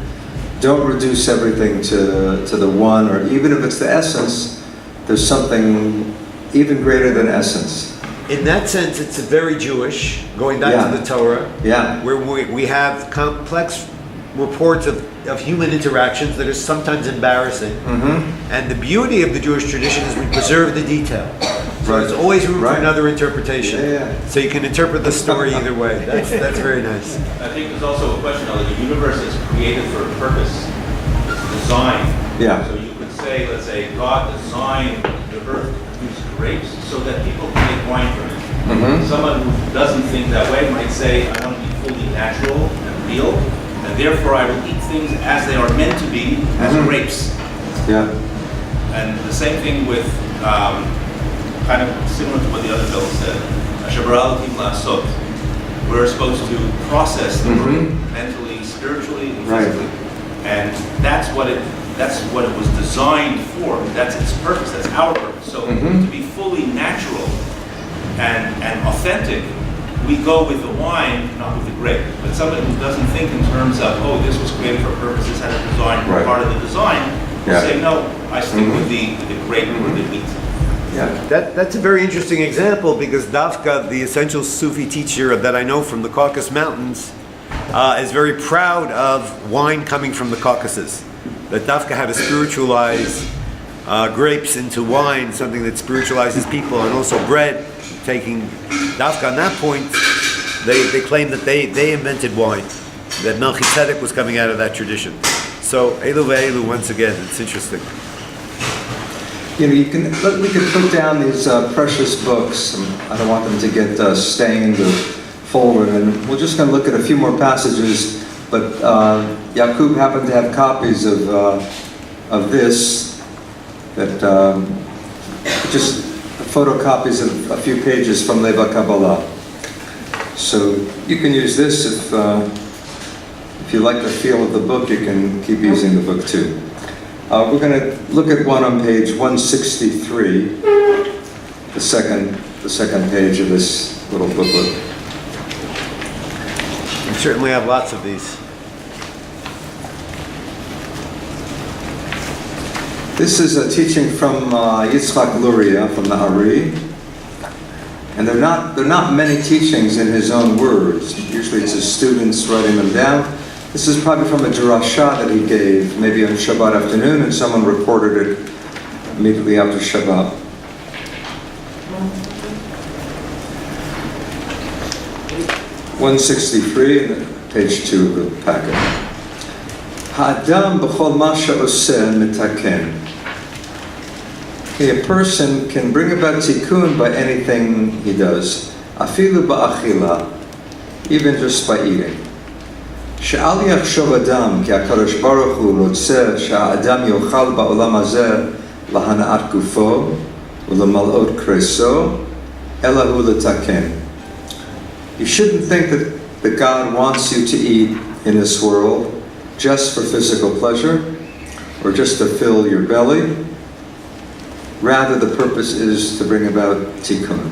don't reduce everything to the one, or even if it's the essence, there's something even greater than essence. In that sense, it's a very Jewish, going back to the Torah, where we have complex reports of human interactions that are sometimes embarrassing. And the beauty of the Jewish tradition is we preserve the detail. So there's always room for another interpretation. So you can interpret the story either way. That's very nice. I think there's also a question of the universe is created for a purpose. It's designed. Yeah. So you could say, let's say, God designed the earth to produce grapes so that people can make wine from it. Someone who doesn't think that way might say, I want to be fully natural and real, and therefore I will eat things as they are meant to be, as grapes. Yeah. And the same thing with, kind of similar to what the other fellow said, we're supposed to process the world mentally, spiritually, and physically. And that's what it was designed for. That's its purpose, that's our purpose. So to be fully natural and authentic, we go with the wine, not with the grape. But somebody who doesn't think in terms of, oh, this was created for a purpose, this had a design, part of the design, will say, no, I stick with the grape or the wheat. Yeah, that's a very interesting example, because Dafka, the essential Sufi teacher that I know from the Caucasus Mountains, is very proud of wine coming from the Caucasus. That Dafka had to spiritualize grapes into wine, something that spiritualizes people, and also bread. Taking Dafka on that point, they claim that they invented wine, that Melchizedek was coming out of that tradition. So Elu ve'elu, once again, it's interesting. We can put down these precious books. I don't want them to get stained or folded, and we're just going to look at a few more passages. But Yaqub happened to have copies of this, that just photocopies of a few pages from Leva Kabbalah. So you can use this if you like the feel of the book. You can keep using the book too. We're going to look at one on page 163, the second page of this little booklet. We certainly have lots of these. This is a teaching from Yitzchak Luria from the Ari, and they're not many teachings in his own words. Usually it's his students writing them down. This is probably from a drasha that he gave, maybe on Shabbat afternoon, and someone recorded it immediately after Shabbat. (163), page 2 of the packet. Ha'adam b'chol ma she'oseh mitaken. A person can bring about tikkun by anything he does. Afilu ba'achila, even just by eating. She'al yachshov adam, ki HaKadosh Baruch Hu rotzeh she'adam yochal ba'olam hazeh lahana'at gufo u'lemal'ot kreso elahu letaken. You shouldn't think that God wants you to eat in this world just for physical pleasure or just to fill your belly. Rather, the purpose is to bring about tikkun.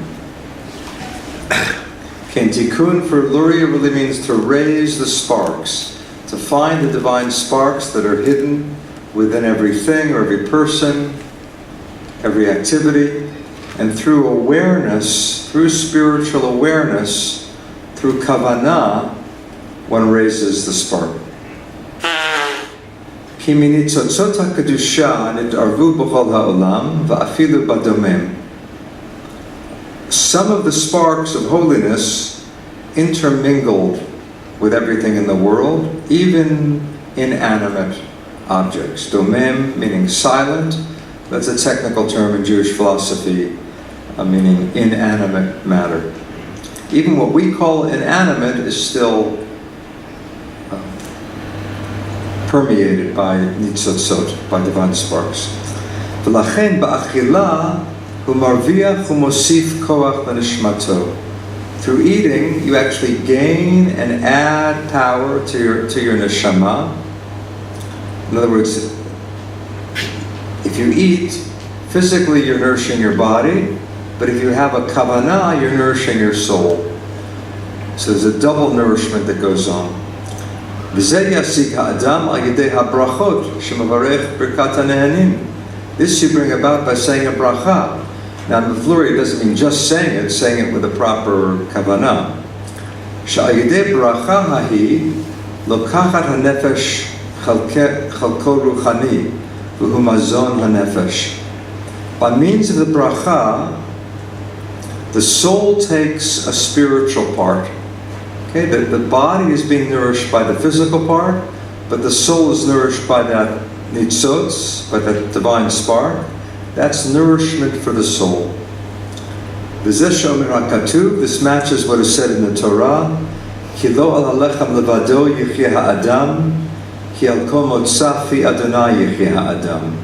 Okay, tikkun for Luria really means to raise the sparks, to find the divine sparks that are hidden within everything or every person, every activity, and through awareness, through spiritual awareness, through kavanah, one raises the spark. Ki minitzotzot hakadusha nit'arvu b'chol ha'olam va'afilu badomem. Some of the sparks of holiness intermingled with everything in the world, even inanimate objects. Domem meaning silent. That's a technical term in Jewish philosophy, meaning inanimate matter. Even what we call inanimate is still permeated by nitzotzot, by divine sparks. V'lachen ba'achila hu marviach hu mosif koach l'nishmato. Through eating, you actually gain and add power to your neshama. In other words, if you eat, physically you're nourishing your body, but if you have a kavanah, you're nourishing your soul. So there's a double nourishment that goes on. This you bring about by saying a bracha. Now, mefluri doesn't mean just saying it with a proper kavanah. Sha'ayidei bracha hahi lokachat hanefesh chalko ruchani v'hu mazon hanefesh. By means of the bracha, the soul takes a spiritual part. Okay, the body is being nourished by the physical part, but the soul is nourished by that nitzotz, by that divine spark. That's nourishment for the soul. This matches what is said in the Torah. Ki lo al halechem levado yichye ha'adam, ki al kol motzah fi Adonai yichye ha'adam.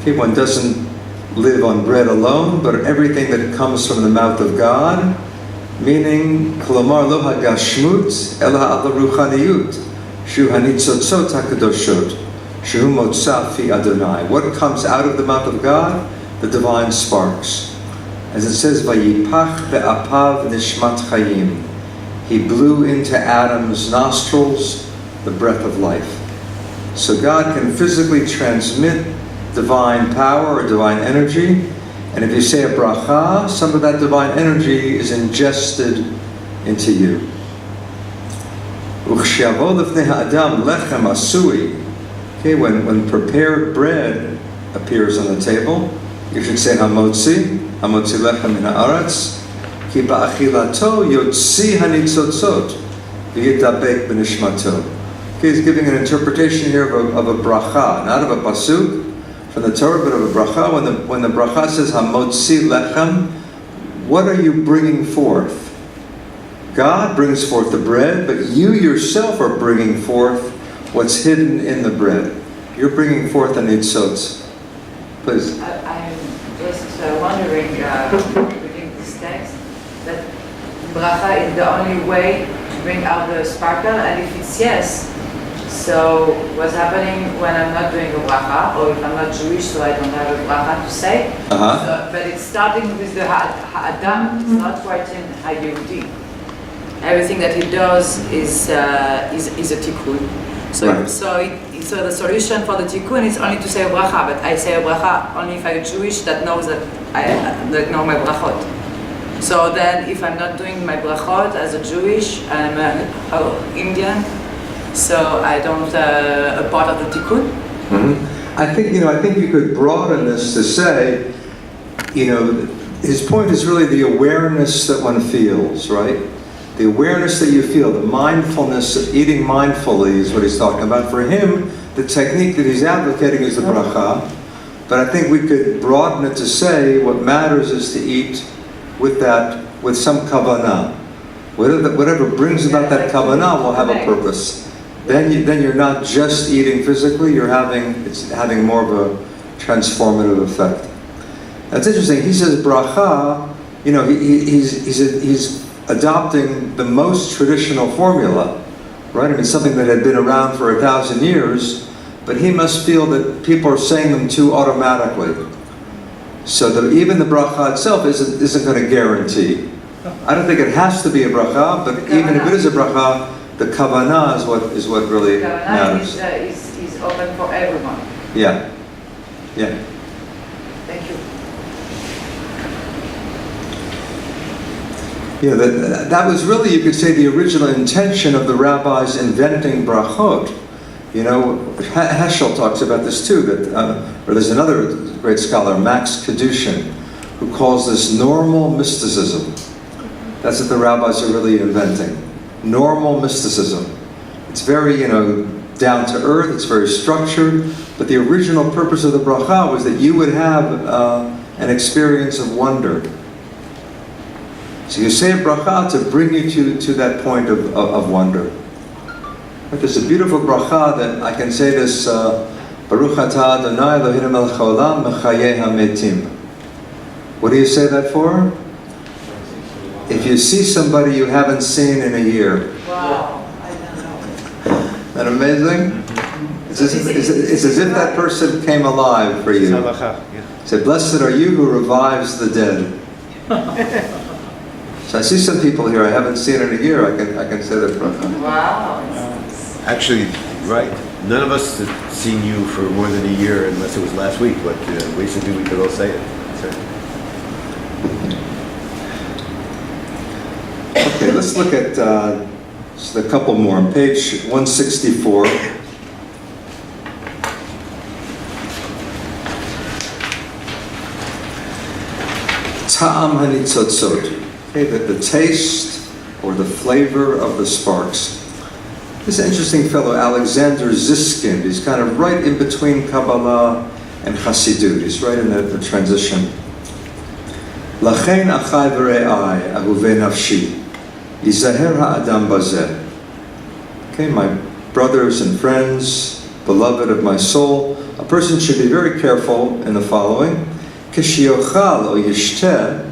Okay, one doesn't live on bread alone, but everything that comes from the mouth of God, meaning kolomar lo hagashmut ela al ruchaniyut shu hanitzotzot hakadoshot shu motzah fi Adonai. What comes out of the mouth of God? The divine sparks. As it says, vayipach be'apav nishmat chayim. He blew into Adam's nostrils the breath of life. So God can physically transmit divine power or divine energy, and if you say a bracha, some of that divine energy is ingested into you. Okay, when prepared bread appears on the table, you should say hamotzi lechem min haaretz, ki ba'achilato yotzi hanitzotzot v'yidabek b'nishmato. Okay, he's giving an interpretation here of a bracha, not of a pasuk from the Torah, but of a bracha. When the bracha says hamotzi lechem, what are you bringing forth? God brings forth the bread, but you yourself are bringing forth what's hidden in the bread. You're bringing forth the nitzotz. Please. I'm just wondering, reading this text, that bracha is the only way to bring out the sparkle, and if it's yes, so what's happening when I'm not doing a bracha, or if I'm not Jewish, so I don't have a bracha to say? So, but it's starting with the ha'adam, it's not writing ha'yehudi. Everything that he does is a tikkun. So, Right. so the solution for the tikkun is only to say a bracha, but I say a bracha only if I'm Jewish that knows that that know my brachot. So then, if I'm not doing my brachot as a Jewish, I'm an Indian, so I don't a part of the tikkun. Mm-hmm. I think you could broaden this to say, his point is really the awareness that one feels, right? The awareness that you feel, the mindfulness of eating mindfully is what he's talking about. For him, the technique that he's advocating is the bracha. But I think we could broaden it to say what matters is to eat with some kavanah. Whatever brings about that kavanah will have a purpose. Then you're not just eating physically, it's having more of a transformative effect. That's interesting. He says bracha, he's adopting the most traditional formula, right? I mean, something that had been around for 1,000 years, but he must feel that people are saying them too automatically. So that even the bracha itself isn't going to guarantee. I don't think it has to be a bracha, but even if it is a bracha, the kavanah is what really matters. Kavanah is open for everyone. Yeah. Thank you. Yeah, that was really, you could say, the original intention of the rabbis inventing brachot. Heschel talks about this too, or there's another great scholar, Max Kedushin, who calls this normal mysticism. That's what the rabbis are really inventing. Normal mysticism. It's very, down to earth, it's very structured, but the original purpose of the bracha was that you would have an experience of wonder. So you say a bracha to bring you to that point of wonder. But there's a beautiful bracha that I can say this, Baruch atah Adonai Eloheinu melech haolam mechayeh hametim. What do you say that for? If you see somebody you haven't seen in a year. Wow, I don't know. Isn't that amazing? It's as if that person came alive for you. Say, blessed are you who revives the dead. So I see some people here I haven't seen in a year. I can say that bracha. Wow. Actually, right. None of us have seen you for more than a year, unless it was last week. But basically, we could all say it. Okay, let's look at just a couple more. On page 164. Ta'am hanitzotzot. Okay, the taste or the flavor of the sparks. This interesting fellow, Alexander Ziskin, he's kind of right in between Kabbalah and Chassidut. He's right in the transition. Lachein achai v're'ai ahuvei nafshi, yizaher ha'adam bazeh. Okay, my brothers and friends, beloved of my soul, a person should be very careful in the following. Kishiochal o yishteh,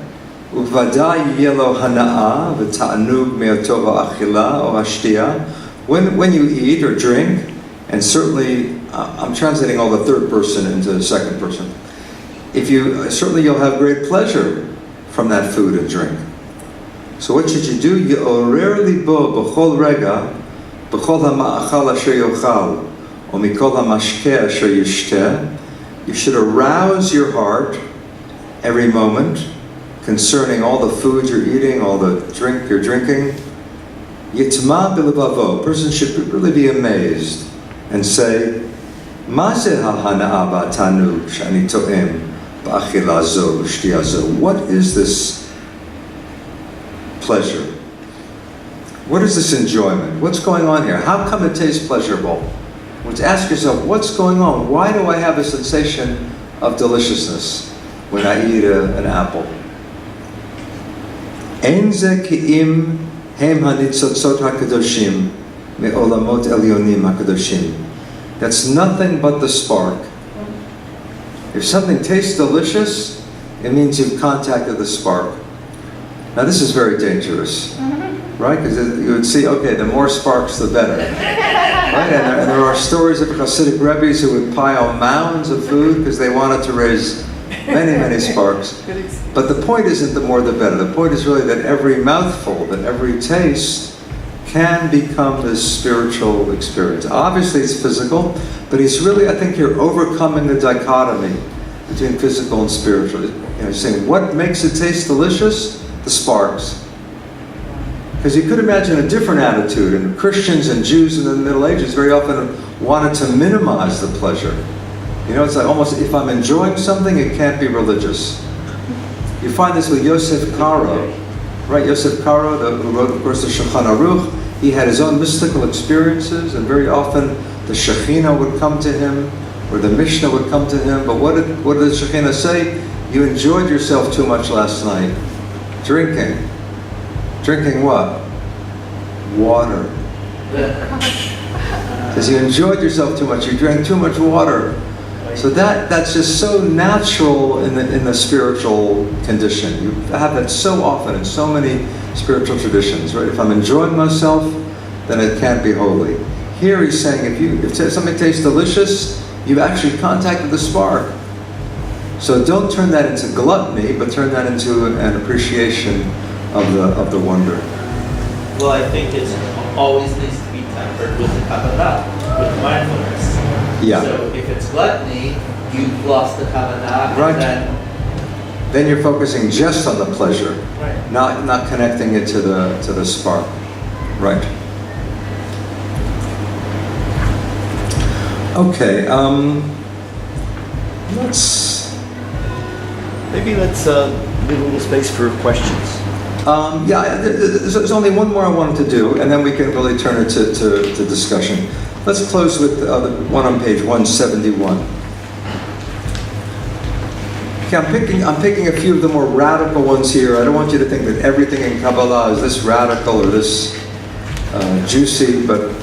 uvadai yelo hana'a v'ta'anug me'oto ha'achila o ha'shtiyah. When you eat or drink, and certainly, I'm translating all the third person into the second person. Certainly you'll have great pleasure from that food and drink. So what should you do? Ye'orer libo b'chol rega, b'chol ha'ma'achal asher yochal, o mikol ha'mashkeh asher yishteh. You should arouse your heart every moment concerning all the food you're eating, all the drink you're drinking. Yitma b'levavo, a person should really be amazed and say, Ma zeh ha'hana'a ba'tanu sh'ani to'em ba'achila zo v'shtiya zo. What is this pleasure? What is this enjoyment? What's going on here? How come it tastes pleasurable? Well, to ask yourself, what's going on? Why do I have a sensation of deliciousness when I eat an apple? Ein ze ki'im hem hanitzotzot hakadoshim me'olamot elyonim hakadoshim. That's nothing but the spark. If something tastes delicious, it means you've contacted the spark. Now this is very dangerous, right? Because you would see, okay, the more sparks, the better. Right? And there are stories of Hasidic rabbis who would pile mounds of food because they wanted to raise many, many sparks. But the point isn't the more the better. The point is really that every mouthful, that every taste can become this spiritual experience. Obviously it's physical, but he's really, I think you're overcoming the dichotomy between physical and spiritual. He's saying, what makes it taste delicious? The sparks. Because you could imagine a different attitude, and Christians and Jews in the Middle Ages very often wanted to minimize the pleasure. It's like almost, if I'm enjoying something, it can't be religious. You find this with Yosef Karo, right? Yosef Karo, who wrote, of course, the Shulchan Aruch. He had his own mystical experiences, and very often the Shekhinah would come to him, or or the Mishnah would come to him. But what did the Shekhinah say? You enjoyed yourself too much last night. Drinking. Drinking what? Water. Because you enjoyed yourself too much. You drank too much water. So that's just so natural in the spiritual condition. You have that so often in so many spiritual traditions, right? If I'm enjoying myself, then it can't be holy. Here he's saying if something tastes delicious, you've actually contacted the spark. So don't turn that into gluttony, but turn that into an appreciation of the wonder. Well, I think it always needs to be tempered with the Kabbalah, with mindfulness. Yeah. So if it's gluttony, you've lost the Kabbalah, Right. and Then you're focusing just on the pleasure, right. not connecting it to the spark. Right. Okay. Maybe let's leave a little space for questions. There's only one more I wanted to do, and then we can really turn it to discussion. Let's close with the one on page 171. Okay, I'm picking a few of the more radical ones here. I don't want you to think that everything in Kabbalah is this radical or this juicy, but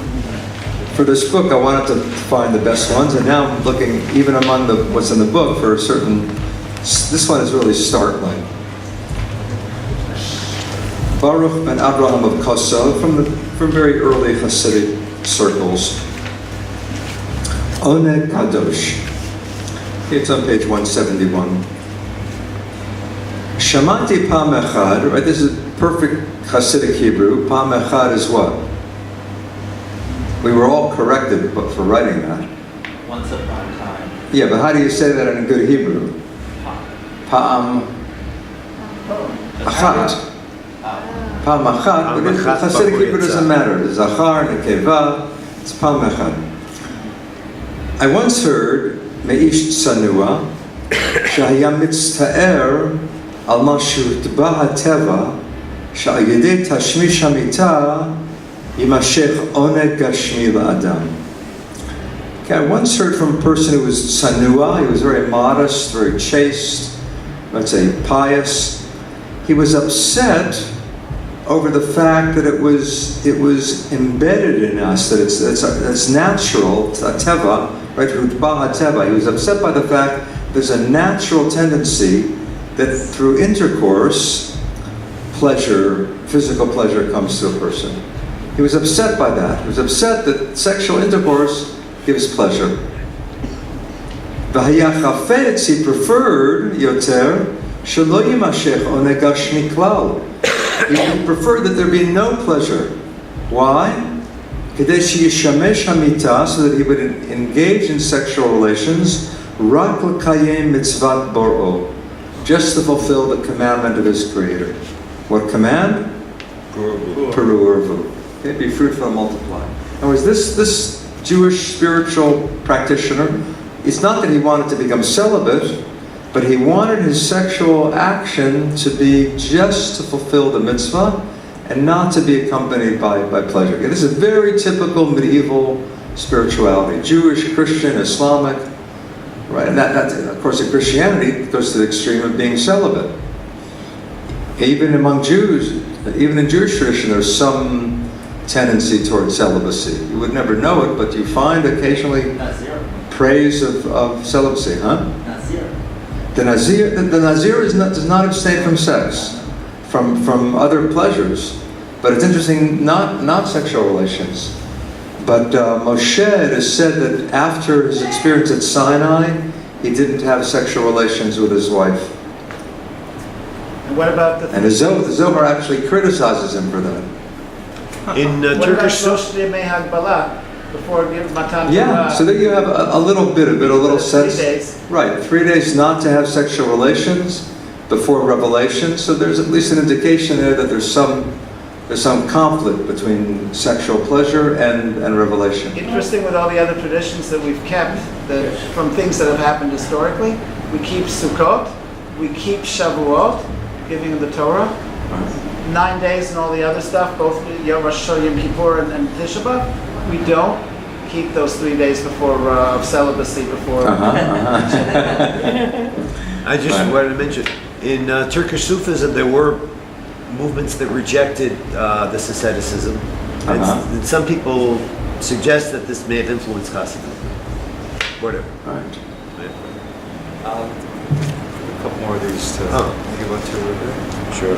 for this book, I wanted to find the best ones, and now I'm looking even among what's in the book for a certain. This one is really startling. Baruch ben Abraham of Qatan from very early Hasidic circles. Oneg Kadosh. It's on page 171. Shamati pam echad, right? This is perfect Hasidic Hebrew. Pam echad is what? We were all corrected for writing that. Once upon a time. Yeah, but how do you say that in good Hebrew? Pam achat. Pam achat. But Hasidic Hebrew doesn't matter. The zachar, nekeva, it's pam echad. I once heard מאיש צנוע שהיה מצטער על מה שהוטבע הטבע שעל ידי תשמיש המיטה יימשך עונג גשמי לאדם. Okay, I once heard from a person who was tzanua, he was very modest, very chaste, let's say pious. He was upset over the fact that it was embedded in us, that it's natural, it's a teva, right? He was upset by the fact there's a natural tendency that through intercourse, pleasure, physical pleasure comes to a person. He was upset by that. He was upset that sexual intercourse gives pleasure. He preferred yoter shelo yimashech oneg gashmi klal. He preferred that there be no pleasure. Why? So that he would engage in sexual relations, rak l'kayem mitzvat bor'o, just to fulfill the commandment of his Creator. What command? Peru urvu. Okay, be fruitful and multiply. In other words, this Jewish spiritual practitioner, it's not that he wanted to become celibate, but he wanted his sexual action to be just to fulfill the mitzvah and not to be accompanied by pleasure. Okay, this is very typical medieval spirituality, Jewish, Christian, Islamic, right? And that of course, in Christianity, goes to the extreme of being celibate. Even among Jews, even in Jewish tradition, there's some tendency toward celibacy. You would never know it, but you find occasionally praise of celibacy, huh? The Nazir does not abstain from sex, from other pleasures, but it's interesting, not sexual relations. But Moshe, it is said that after his experience at Sinai, he didn't have sexual relations with his wife. And what about the... And the Zohar actually criticizes him for that. In What about Turkish Rosh Yemei Hakabala, before Matan Yeah, Torah? so that you have a little bit of it, a little 3 sense. days. Right, 3 days not to have sexual relations before revelation. So there's at least an indication there that there's some conflict between sexual pleasure and revelation. Interesting with all the other traditions that we've kept, that from things that have happened historically. We keep Sukkot, we keep Shavuot, giving of the Torah, 9 days and all the other stuff, both Yom Rosh Hashanah, Yom Kippur, and Tisha B'Av. We don't keep those 3 days before of celibacy before. I just wanted to mention, in Turkish Sufism, there were movements that rejected this asceticism. And some people suggest that this may have influenced Hasidism. Whatever. All right. A couple more of these to think about too. Sure.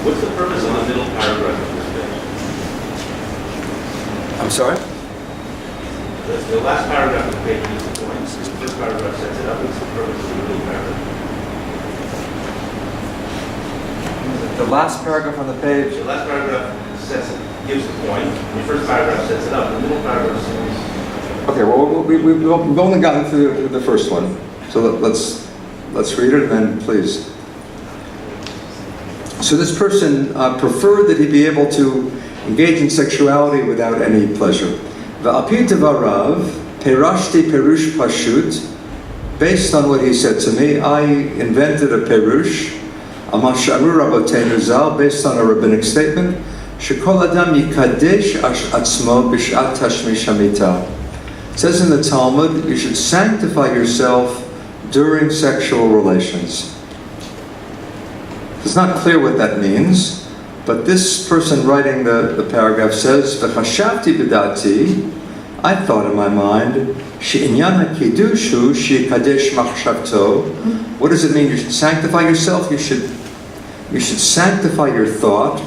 What's the purpose of the middle paragraph of this page? I'm sorry? The last paragraph of the page is the point. The first paragraph sets it up. What's the purpose of the middle paragraph? The last paragraph on the page. The last paragraph gives the point. The first paragraph sets it up. The middle paragraph says. Okay, well, we've only gotten through the first one, so let's read it and then please. So this person preferred that he be able to engage in sexuality without any pleasure. Va'api devarav perashti perush pashut. Based on what he said to me, I invented a perush, amasharu rabotenu zal, based on a rabbinic statement. Shekol adam yikadesh atzmo b'shat tashmish hamita. It says in the Talmud, you should sanctify yourself during sexual relations. It's not clear what that means, but this person writing the paragraph says, V'chashavti b'dati, I thought in my mind, she'inyan ha'kidushu she'kadesh machshavto. What does it mean? You should sanctify yourself. You should sanctify your thought.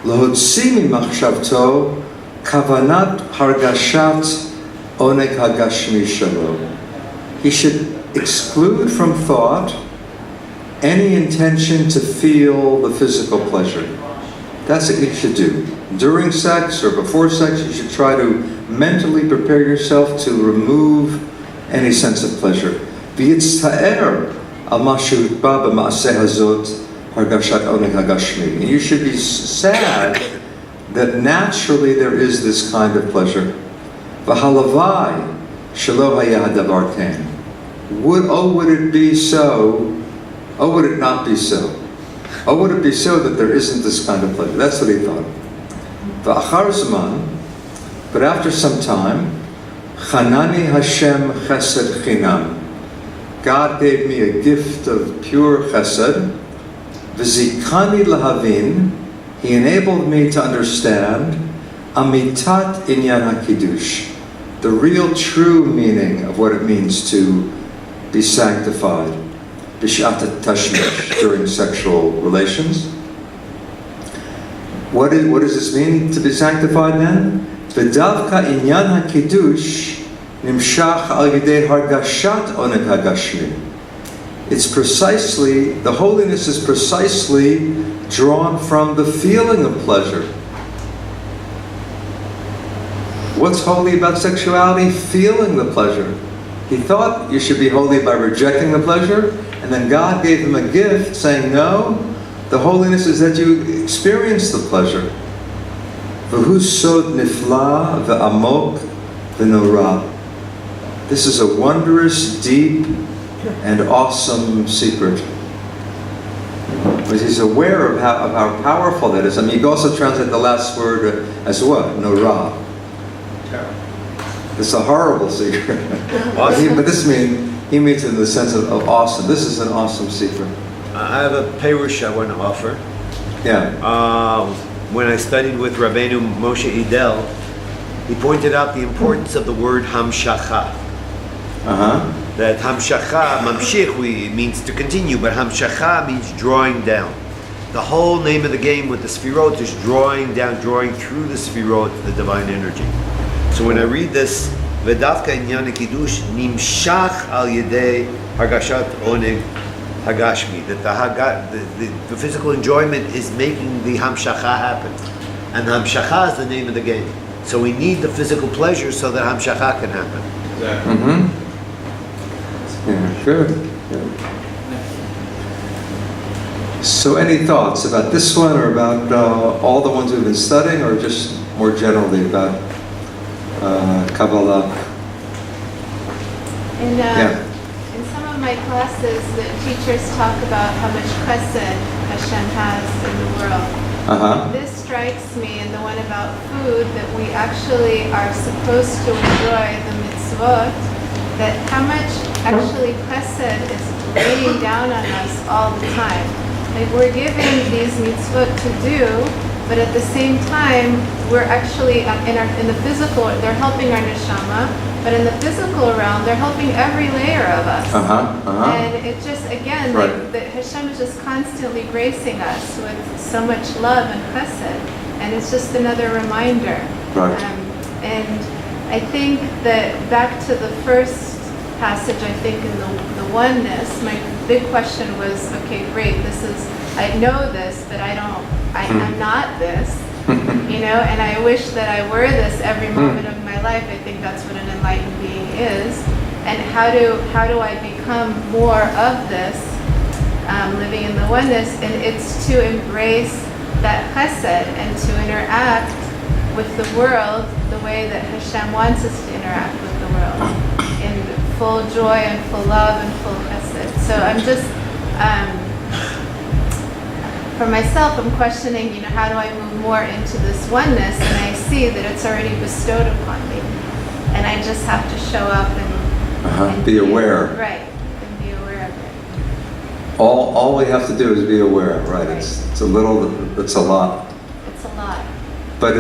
L'hotzi mi machshavto kavanat hargashat oneg hagashmi shalo. He should exclude from thought any intention to feel the physical pleasure. That's what you should do. During sex or before sex, you should try to mentally prepare yourself to remove any sense of pleasure. V'yitzta'er al mashu ba b'ma'aseh hazot hargashat oneg hagashmi. And you should be sad that naturally there is this kind of pleasure. V'halavai shelo haya hadavar ken. Would it be so? Oh, would it not be so? Oh, would it be so that there isn't this kind of pleasure? That's what he thought. V'achar zman, but after some time, chanani Hashem chesed chinam. God gave me a gift of pure chesed. V'zikani lahavin, He enabled me to understand amitat inyan hakidush, the real true meaning of what it means to be sanctified, bishat tashmish, during sexual relations. What does this mean to be sanctified then? V'davka inyan hakidush nimshach al yidei hargashat oneg hagashmi. It's precisely, the holiness is precisely drawn from the feeling of pleasure. What's holy about sexuality? Feeling the pleasure. He thought you should be holy by rejecting the pleasure, and then God gave him a gift saying, no, the holiness is that you experience the pleasure. V'hu sod nifla v'amok v'nora. This is a wondrous, deep, and awesome secret. Because he's aware of how powerful that is. I mean, you can also translate the last word as what? Nora. It's a horrible secret. But he means in the sense of awesome. This is an awesome secret. I have a perush I want to offer. Yeah. When I studied with Rabbeinu Moshe Idel, he pointed out the importance of the word hamshacha. That hamshacha, mamshich, means to continue, but hamshacha means drawing down. The whole name of the game with the sfirot is drawing down, drawing through the sfirot, the divine energy. So when I read this, V'davka inyan kiddush nimshach al yedei hargashat oneg hagashmi, that the physical enjoyment is making the hamshacha happen, and hamshacha is the name of the game. So we need the physical pleasure so that hamshacha can happen. Exactly. Mm-hmm. Yeah, good. So any thoughts about this one or about all the ones we've been studying, or just more generally about Kabbalah? In some of my classes, the teachers talk about how much chesed Hashem has in the world. This strikes me, and the one about food, that we actually are supposed to enjoy the mitzvot, that how much actually chesed is raining down on us all the time. Like we're given these mitzvot to do, but at the same time, we're actually in the physical, they're helping our neshama, but in the physical realm, they're helping every layer of us. And it just, again, Right. like, that Hashem is just constantly gracing us with so much love and chesed, and it's just another reminder. Right. And I think that back to the first passage, I think in the oneness, my big question was, okay, great, I know this, but I'm not this, and I wish that I were this every moment of my life. I think that's what an enlightened being is. And how do I become more of this, living in the oneness? And it's to embrace that chesed and to interact with the world the way that Hashem wants us to interact with the world, in full joy and full love and full chesed. So I'm just, for myself, I'm questioning, how do I move more into this oneness? And I see that it's already bestowed upon me. And I just have to show up and Be aware. Right, and be aware of it. All we have to do is be aware, right? It's a little, it's a lot. It's a lot. But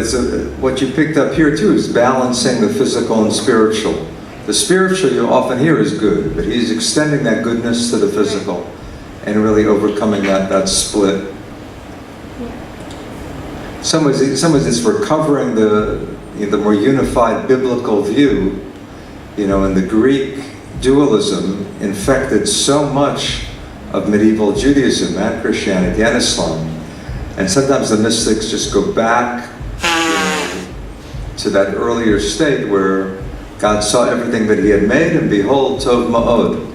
what you picked up here too is balancing the physical and spiritual. The spiritual you often hear is good, but he's extending that goodness to the physical and really overcoming that split. In some ways it's recovering the more unified biblical view. In the Greek, dualism infected so much of medieval Judaism and Christianity and Islam. And sometimes the mystics just go back to that earlier state where God saw everything that he had made, and behold, tov ma'od.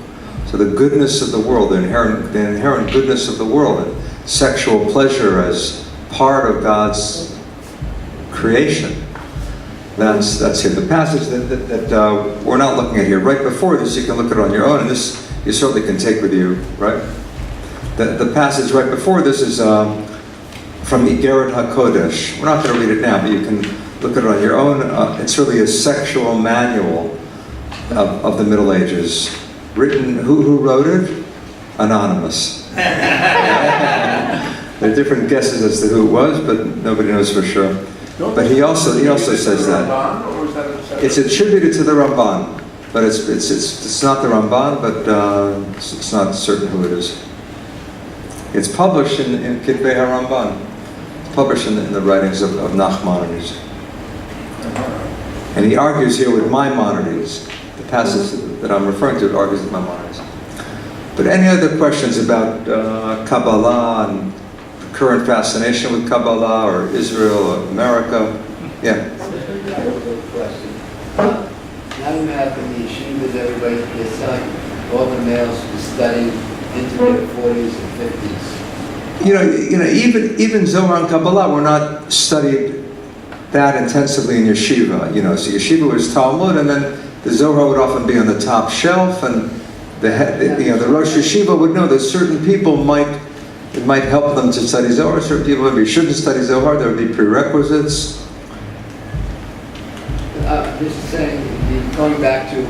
So the goodness of the world, the inherent goodness of the world, and sexual pleasure as part of God's creation. That's here. The passage that we're not looking at here, right before this, you can look at it on your own, and this you certainly can take with you, right? The passage right before this is from Igeret HaKodesh. We're not going to read it now, but you can look at it on your own. It's really a sexual manual of the Middle Ages. Written, who wrote it? Anonymous. There are different guesses as to who it was, but nobody knows for sure. But he also says that. It's attributed to the Ramban, but it's not the Ramban, but it's not certain who it is. It's published in Kitvei HaRamban. It's published in the writings of Nachmanides. And he argues here with Maimonides. The passage that I'm referring to argues with Maimonides. But any other questions about Kabbalah and the current fascination with Kabbalah, or Israel, or America? Yeah. Now you have in the yeshivas, everybody, they're telling all the males to study into their 40s and 50s. Even Zohar and Kabbalah were not studied that intensively in yeshiva. So yeshiva was Talmud, and then the Zohar would often be on the top shelf, and the Rosh Yeshiva would know that certain people it might help them to study Zohar. Certain people maybe shouldn't study Zohar. There would be prerequisites. Just saying, going back to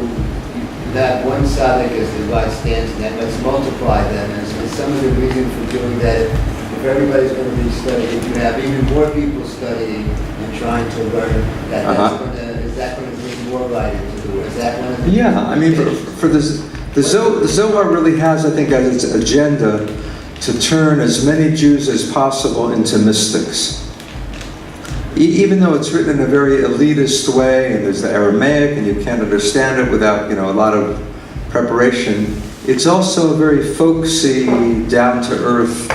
that one tzaddik as the light stands, and then let's multiply them. And some of the reason for doing that, if everybody's going to be studying, if you have even more people studying and trying to learn, is that going to bring more light into the world? Is that one of the For this, the Zohar really has, I think, as its agenda to turn as many Jews as possible into mystics. Even though it's written in a very elitist way, and there's the Aramaic, and you can't understand it without, a lot of preparation, it's also a very folksy, down-to-earth,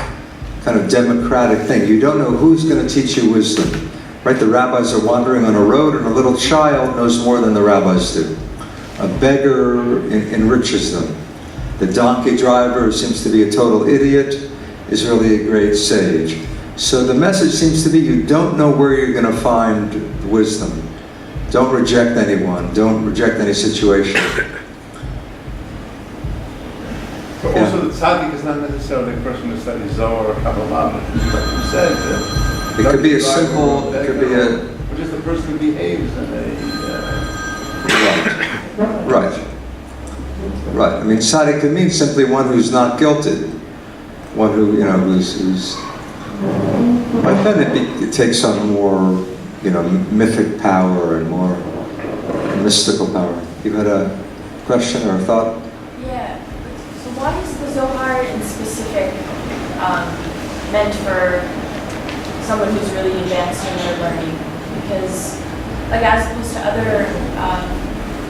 kind of democratic thing. You don't know who's going to teach you wisdom, right? The rabbis are wandering on a road, and a little child knows more than the rabbis do. A beggar enriches them. The donkey driver, who seems to be a total idiot, is really a great sage. So the message seems to be, you don't know where you're going to find wisdom. Don't reject anyone. Don't reject any situation. But also the tzaddik is not necessarily a person who studies Zohar or Kabbalah, but like you said, It could be a simple, it could be a, Or just a person who behaves in a, right. Right. I mean, tzaddik could mean simply one who's not guilty. One who, you know, who's but then it takes on more, you know, mythic power and more mystical power. You had a question or a thought? Yeah. So why is the Zohar in specific meant for someone who's really advanced in their learning? Because, like, as opposed to other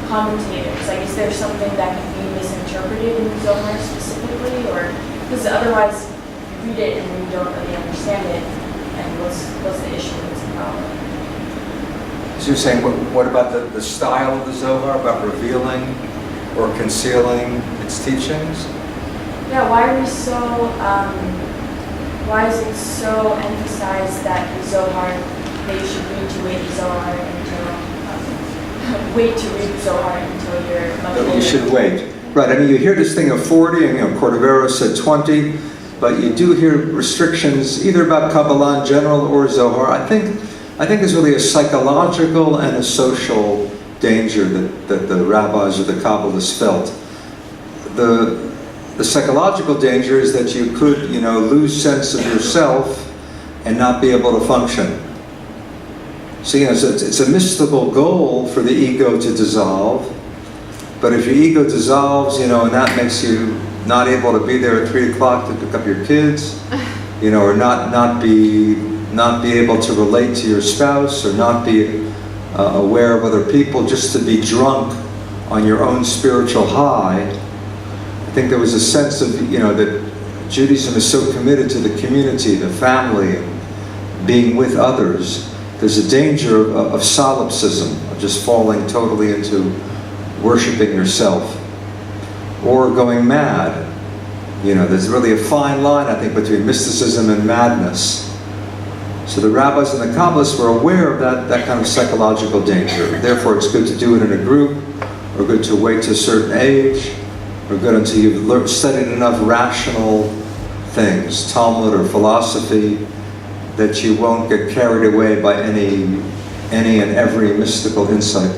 commentators, like, is there something that can be misinterpreted in the Zohar specifically, or because otherwise you read it and you don't really understand it, and what's the issue? What's the problem? So you're saying, what about the style of the Zohar, about revealing or concealing its teachings? Yeah, why are we so? Why is it so emphasized that the Zohar, that you should read the Zohar until wait to read the Zohar until you're much older? You should wait. Right, I mean, you hear this thing of 40, and, you know, Cordovero said 20, but you do hear restrictions either about Kabbalah in general or Zohar. I think there's really a psychological and a social danger that the rabbis or the Kabbalists felt. The psychological danger is that you could, you know, lose sense of yourself and not be able to function. So, you know, it's a mystical goal for the ego to dissolve. But if your ego dissolves, you know, and that makes you not able to be there at 3 o'clock to pick up your kids, you know, or not be able to relate to your spouse, or not be aware of other people, just to be drunk on your own spiritual high. I think there was a sense of, you know, that Judaism is so committed to the community, the family, and being with others. There's a danger of solipsism, of just falling totally into worshiping yourself, or going mad. You know, there's really a fine line, I think, between mysticism and madness. So the rabbis and the Kabbalists were aware of that kind of psychological danger. Therefore, it's good to do it in a group, or good to wait to a certain age, or good until you've studied enough rational things, Talmud or philosophy, that you won't get carried away by any and every mystical insight.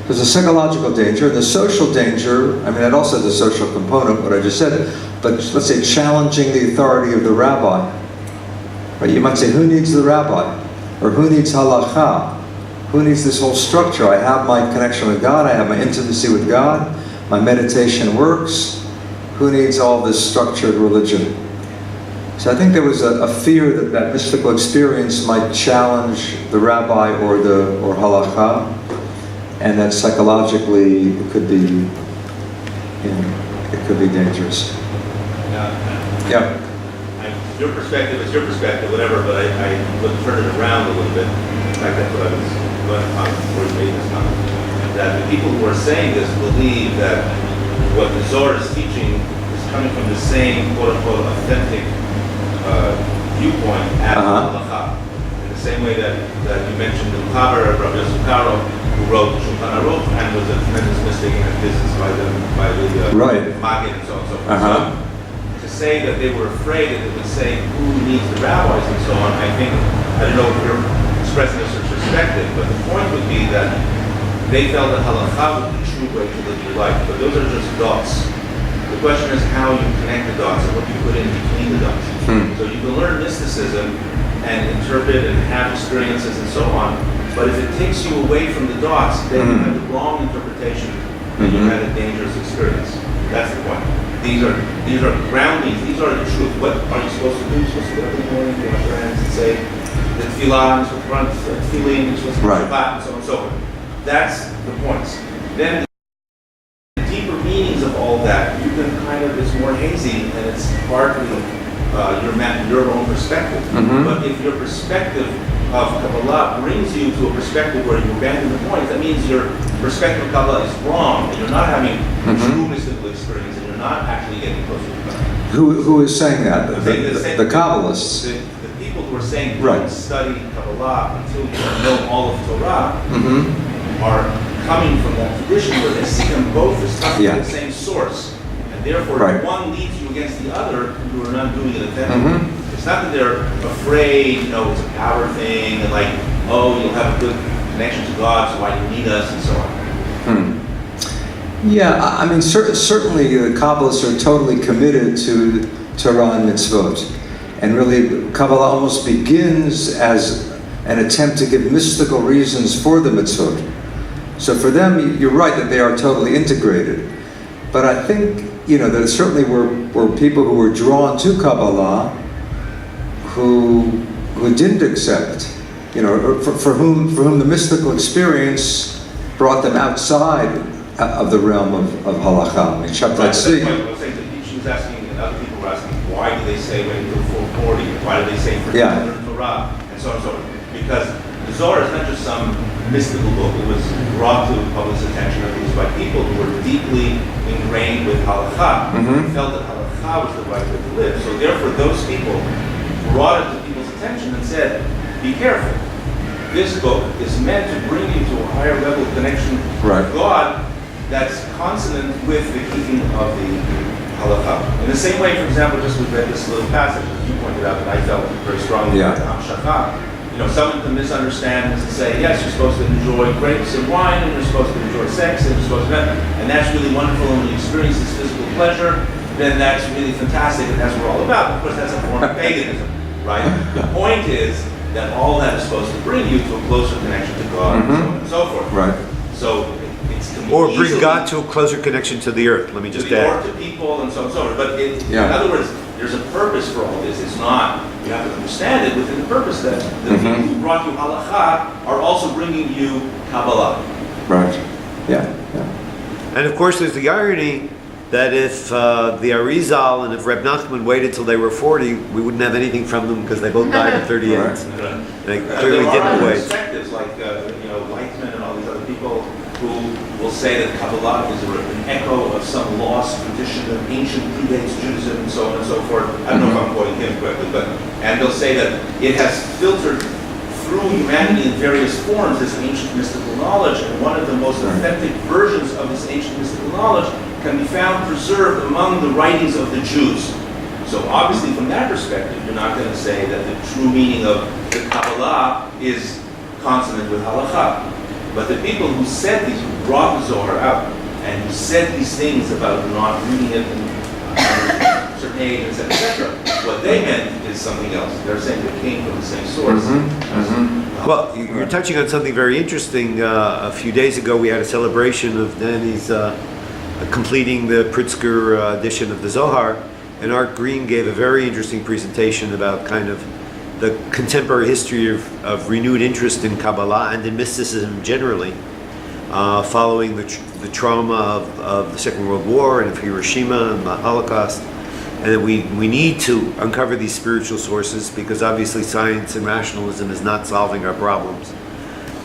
There's a psychological danger. The social danger, I mean, that also has a social component, what I just said, but let's say challenging the authority of the rabbi. Right? You might say, who needs the rabbi? Or who needs halakha? Who needs this whole structure? I have my connection with God, I have my intimacy with God, my meditation works. Who needs all this structured religion? So I think there was a fear that mystical experience might challenge the rabbi or halakha, and that psychologically it could be, you know, it could be dangerous. Yeah. Your perspective is your perspective, whatever, but I would turn it around a little bit. In fact, that's what I was going on before you made this comment. That the people who are saying this believe that what the Zohar is teaching is coming from the same quote-unquote authentic viewpoint as halakha. In the same way that you mentioned the Chaber of Rabbi Yosef Karo, who wrote Shulchan Aruch and was a tremendous mystic and business by the Maggid and so on and so forth. So, to say that they were afraid that it would say who needs the rabbis and so on, I don't know if you're expressing this as perspective, but the point would be that they felt that halakha was the true way to live your life, but those are just dots. The question is how you connect the dots and what you put in between the dots. So you can learn mysticism and interpret and have experiences and so on, but if it takes you away from the dots, then you have the wrong interpretation and you had a dangerous experience. That's the point. These are groundings, these are the truth. What are you supposed to do? You're supposed to get up in the morning, wash your hands and say the tefillah, you're supposed to run tefillin, you're supposed to do Shabbat, and so on and so forth. That's the points. Then the deeper meanings of all that, you can it's more hazy and it's hardly your own perspective. But if your perspective of Kabbalah brings you to a perspective where you abandon the points, that means your perspective of Kabbalah is wrong and you're not having true mystical experience and you're not actually getting closer to God. Who is saying that? The Kabbalists. The people who are saying don't study Kabbalah until you know all of Torah are coming from that tradition where they see them both as coming from the same source. And therefore, one leads you against the other who are not doing it authentically. It's not that they're afraid, it's a power thing, and like, oh, you'll have a good connection to God, so why do you need us, and so on. Yeah, I mean, certainly the Kabbalists are totally committed to Torah and mitzvot. And really, Kabbalah almost begins as an attempt to give mystical reasons for the mitzvot. So for them, you're right that they are totally integrated. But I think, there certainly were people who were drawn to Kabbalah who didn't accept, for whom the mystical experience brought them outside of the realm of halakha. I mean, She was asking, and other people were asking, why do they say when you do 440? Why do they say for Torah? And so on and so on. Because the Zohar is not just some mystical book. It was brought to the public's attention, at least by people who were deeply ingrained with halakha, who felt that halakha was the right way to live. So therefore, those people brought it to people's attention and said, be careful. This book is meant to bring you to a higher level of connection with God that's consonant with the keeping of the halakha. In the same way, for example, just we read this little passage that you pointed out that I felt very strongly about the Hamshachah. Someone can misunderstand this and say, yes, you're supposed to enjoy grapes and wine, and you're supposed to enjoy sex, and you're supposed to, and that's really wonderful, and when you experience this physical pleasure, then that's really fantastic, and that's what we're all about. Of course, that's a form of paganism, right? The point is that all that is supposed to bring you to a closer connection to God, and so on and so forth. Right. So it's to Or bring God to a closer connection to the earth, let me just add. Or to people, and so on and so forth. But in other words, there's a purpose for all this. It's not, you have to understand it within the purpose that the people who brought you halakha are also bringing you Kabbalah. Right. Yeah. And of course, there's the irony that if the Arizal and if Reb Nachman waited till they were 40, we wouldn't have anything from them because they both died at 38. Right. They clearly didn't wait. Perspectives like Lightman and all these other people who will say that Kabbalah is an echo of some lost tradition that ancient predates Judaism and so on and so forth. I don't know if I'm quoting him correctly, and they'll say that it has filtered through humanity in various forms this ancient mystical knowledge, and one of the most authentic versions of this ancient mystical knowledge can be found preserved among the writings of the Jews. So obviously from that perspective, you're not going to say that the true meaning of the Kabbalah is consonant with halakha. But the people who said these, who brought the Zohar out, and who said these things about not reading it in certain age, etc., what they meant is something else. They're saying it came from the same source. Well, you're touching on something very interesting. A few days ago, we had a celebration of Danny's completing the Pritzker edition of the Zohar, and Art Green gave a very interesting presentation about kind of the contemporary history of renewed interest in Kabbalah and in mysticism generally, following the trauma of the Second World War and of Hiroshima and the Holocaust. And that we need to uncover these spiritual sources because obviously science and rationalism is not solving our problems.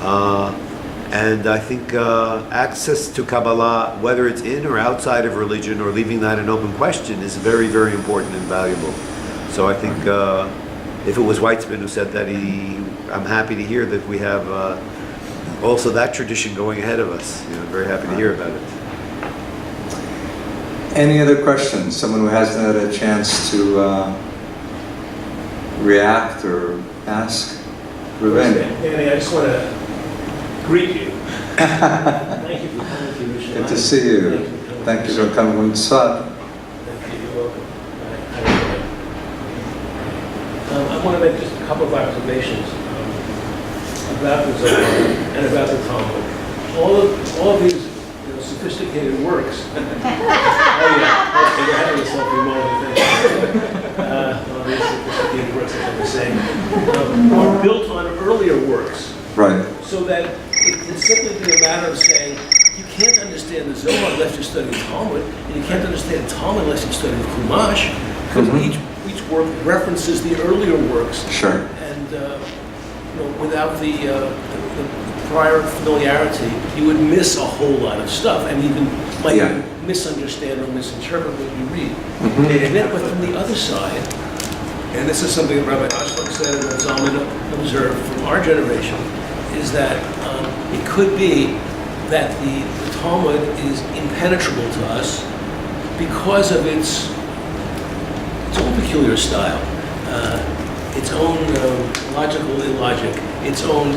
And I think access to Kabbalah, whether it's in or outside of religion or leaving that an open question, is very, very important and valuable. So I think if it was Weitzman who said that, I'm happy to hear that we have also that tradition going ahead of us. Very happy to hear about it. Any other questions? Someone who hasn't had a chance to react or ask? Ruben. Danny, I just want to greet you. Thank you for coming to Yerushalayim. Good to see you. Thank you for coming from Tzfat. Thank you. You're welcome. I want to make just a couple of observations about the Zohar and about the Talmud. All of these sophisticated works. Oh yeah, okay, we're having a selfie moment. All these sophisticated works, as I was saying, are built on earlier works. Right. So that it can simply be a matter of saying, you can't understand the Zohar unless you study the Talmud, and you can't understand the Talmud unless you study the Chumash, because each work references the earlier works. Sure. And without the prior familiarity, you would miss a whole lot of stuff, and even might misunderstand or misinterpret what you read. And then, but from the other side, and this is something that Rabbi Ashlag said and that Zalman observed from our generation, is that it could be that the Talmud is impenetrable to us because of its own peculiar style. its own logical illogic, its own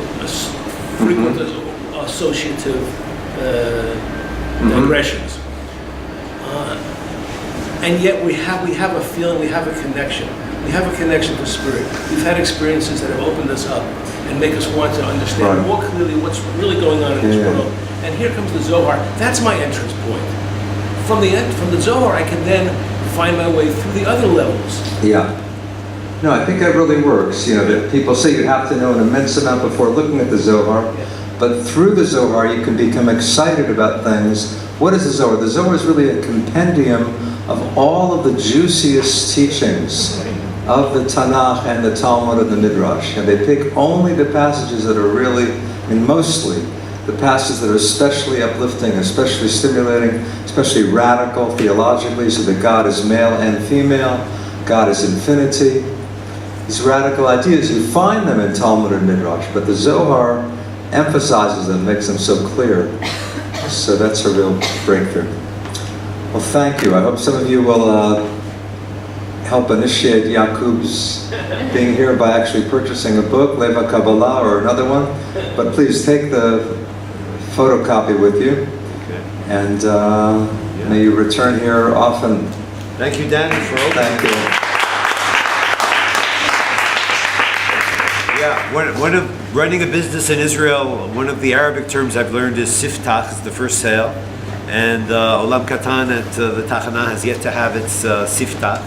frequent associative digressions. And yet we have a feeling, we have a connection. We have a connection to spirit. We've had experiences that have opened us up and make us want to understand more clearly what's really going on in this world. And here comes the Zohar. That's my entrance point. From the Zohar, I can then find my way through the other levels. Yeah. No, I think that really works. You know, that people say you have to know an immense amount before looking at the Zohar, but through the Zohar you can become excited about things. What is the Zohar? The Zohar is really a compendium of all of the juiciest teachings of the Tanakh and the Talmud and the Midrash. And they pick only the passages that are really, mostly, the passages that are especially uplifting, especially stimulating, especially radical theologically, so that God is male and female, God is infinity. These radical ideas, you find them in Talmud and Midrash, but the Zohar emphasizes them, makes them so clear. So that's a real breakthrough. Well, thank you. I hope some of you will help initiate Yakub's being here by actually purchasing a book, Lev Hakabala, or another one. But please take the photocopy with you, and may you return here often. Thank you, Dan, for all Thank you. Yeah, one of running a business in Israel, one of the Arabic terms I've learned is siftach, is the first sale. And Olam Qatan at the Tachana has yet to have its siftach.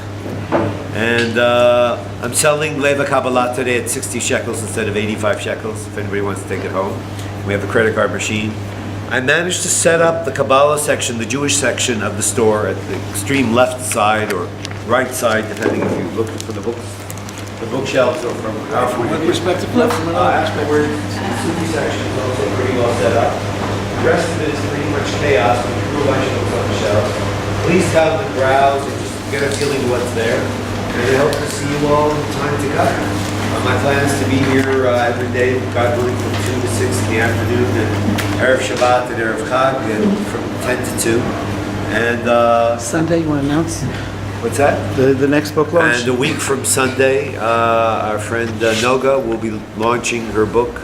And I'm selling Lev Hakabala today at 60 shekels instead of 85 shekels, if anybody wants to take it home. We have a credit card machine. I managed to set up the Kabbalah section, the Jewish section of the store at the extreme left side or right side, depending if you look for the books. The bookshelves are from One perspective, left from another perspective. afterwards, the Sufi section is also pretty well set up. The rest of it is pretty much chaos with a bunch of books on the shelves. Please come and browse and just get a feeling of what's there. And I hope to see you all in time to come. My plan is to be here every day, God willing, from 2 to 6 in the afternoon, and Erev Shabbat and Erev Chag, and from 10 to 2. And Sunday, you want to announce what's that? the next book launch? And a week from Sunday, our friend Noga will be launching her book,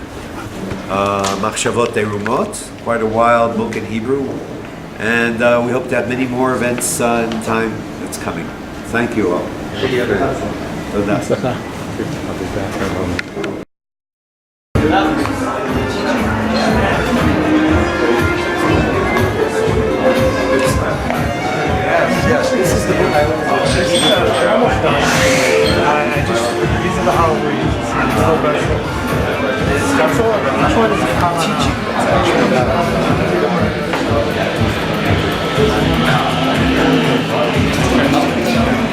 Machshavot Terumot, quite a wild book in Hebrew. And we hope to have many more events in time that's coming. Thank you all. Toda. Yes, this is the book I almost done. These are the Halloween. Which one is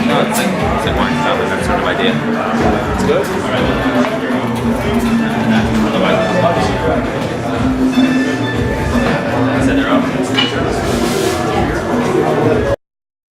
No, it's like wine salad, that sort of idea. It's good?